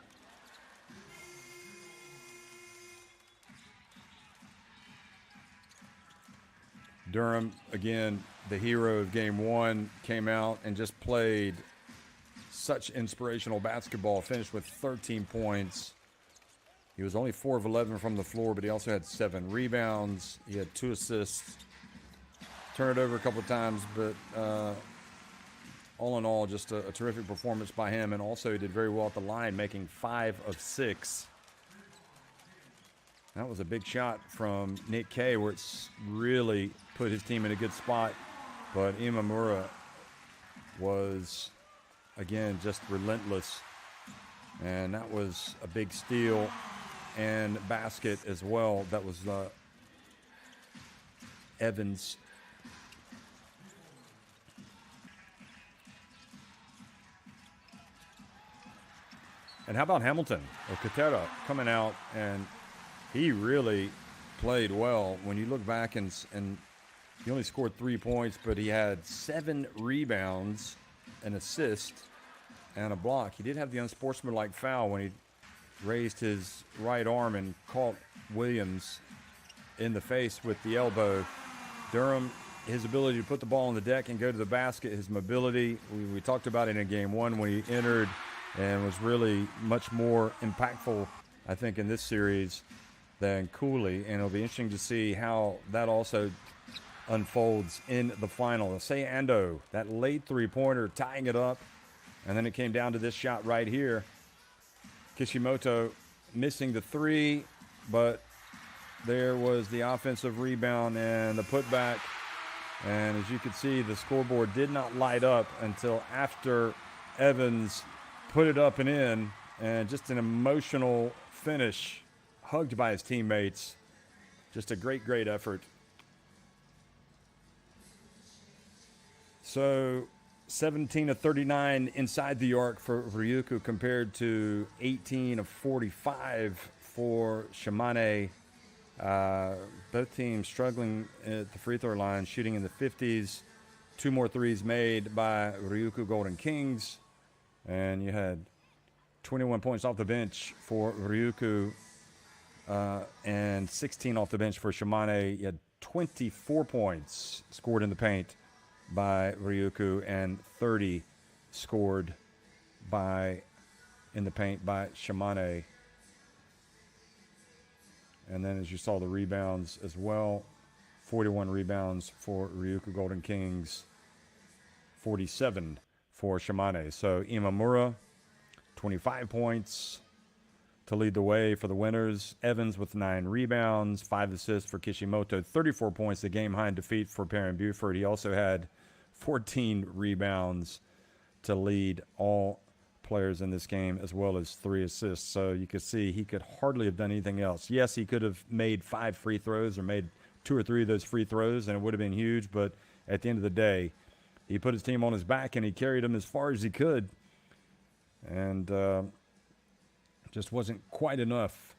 Durham, again, the hero of game one, came out and just played such inspirational basketball, finished with 13 points. He was only 4 of 11 from the floor, but he also had 7 rebounds. He had 2 assists. Turned it over a couple of times, but all in all, just a terrific performance by him. And also he did very well at the line, making 5 of 6. That was a big shot from Nick Kay, where it's really put his team in a good spot. But Imamura was, again, just relentless. And that was a big steal and basket as well. That was Evans. And how about Hamilton or Katera coming out, and he really played well. When you look back and he only scored 3 points, but he had 7 rebounds, an assist, and a block. He did have the unsportsmanlike foul when he raised his right arm and caught Williams in the face with the elbow. Durham, his ability to put the ball on the deck and go to the basket, his mobility, we talked about it in game one when he entered and was really much more impactful, I think, in this series than Cooley. And it'll be interesting to see how that also unfolds in the final. Say Ando, that late three-pointer, tying it up. And then it came down to this shot right here. Kishimoto missing the three, but there was the offensive rebound and the putback. And as you can see, the scoreboard did not light up until after Evans put it up and in. And just an emotional finish, hugged by his teammates. Just a great, great effort. So 17 of 39 inside the arc for Ryukyu compared to 18 of 45 for Shimane. Both teams struggling at the free throw line, shooting in the 50s. 2 more threes made by RYUKYU Golden Kings. And you had 21 points off the bench for RYUKYU and 16 off the bench for Shimane. You had 24 points scored in the paint by RYUKYU and 30 scored in the paint by Shimane. And then as you saw the rebounds as well, 41 rebounds for RYUKYU Golden Kings, 47 for Shimane. So Imamura, 25 points to lead the way for the winners. Evans with 9 rebounds, 5 assists for Kishimoto, 34 points, the game-high defeat for Perrin Buford. He also had 14 rebounds to lead all players in this game, as well as 3 assists. So you could see he could hardly have done anything else. Yes, he could have made 5 free throws or made 2 or 3 of those free throws, and it would have been huge. But at the end of the day, he put his team on his back, and he carried them as far as he could. And just wasn't quite enough.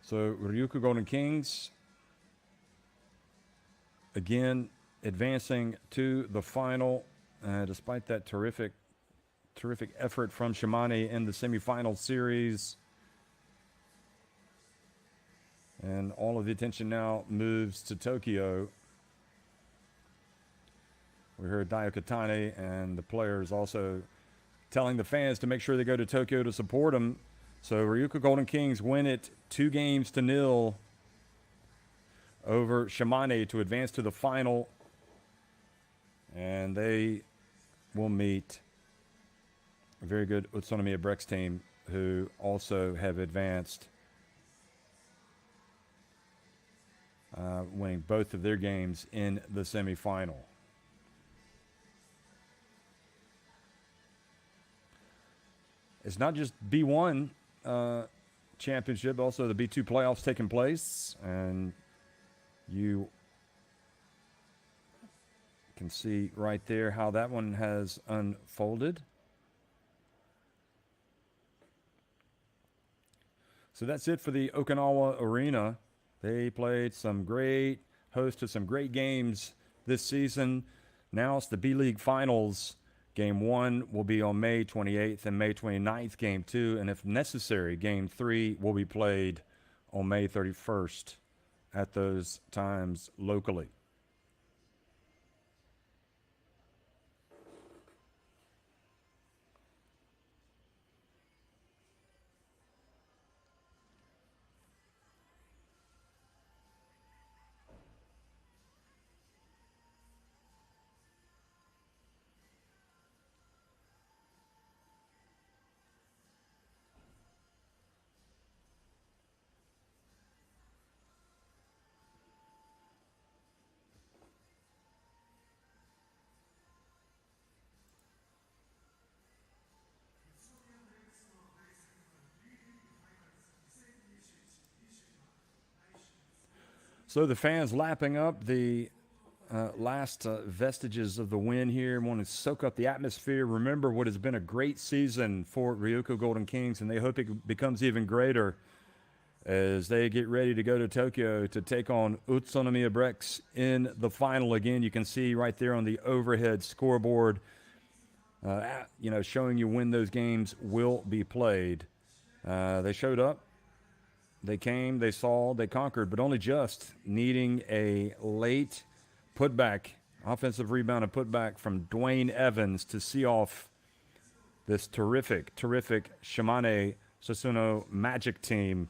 So RYUKYU Golden Kings, again, advancing to the final, despite that terrific effort from Shimane in the semifinal series. And all of the attention now moves to Tokyo. We heard Daio Katane and the players also telling the fans to make sure they go to Tokyo to support them. So RYUKYU Golden Kings win it 2-0 over Shimane to advance to the final. And they will meet a very good Utsunomiya Brex team who also have advanced, winning both of their games in the semifinal. It's not just B1 championship, also the B2 playoffs taking place, and you can see right there how that one has unfolded. So that's it for the Okinawa Arena. They played hosted some great games this season. Now it's the B.LEAGUE Finals. Game 1 will be on May 28th and May 29th, Game 2. And if necessary, Game 3 will be played on May 31st at those times locally. So the fans lapping up the last vestiges of the win here, want to soak up the atmosphere. Remember what has been a great season for RYUKYU Golden Kings, and they hope it becomes even greater as they get ready to go to Tokyo to take on Utsunomiya Brex in the final. Again, you can see right there on the overhead scoreboard, showing you when those games will be played. They showed up. They came, they saw, they conquered, but only just, needing a late putback, offensive rebound and putback from Dwayne Evans to see off this terrific Shimane Susanoo Magic team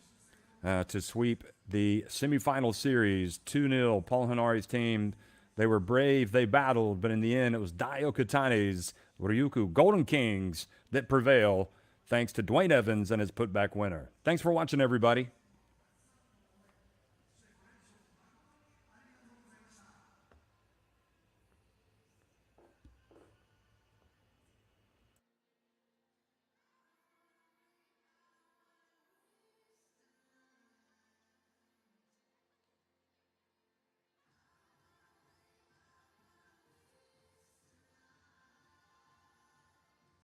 to sweep the semifinal series, 2-0, Paul Hanari's team. They were brave, they battled, but in the end, it was Dai Okatane's Ryukyu Golden Kings that prevail, thanks to Dwayne Evans and his putback winner. Thanks for watching, everybody.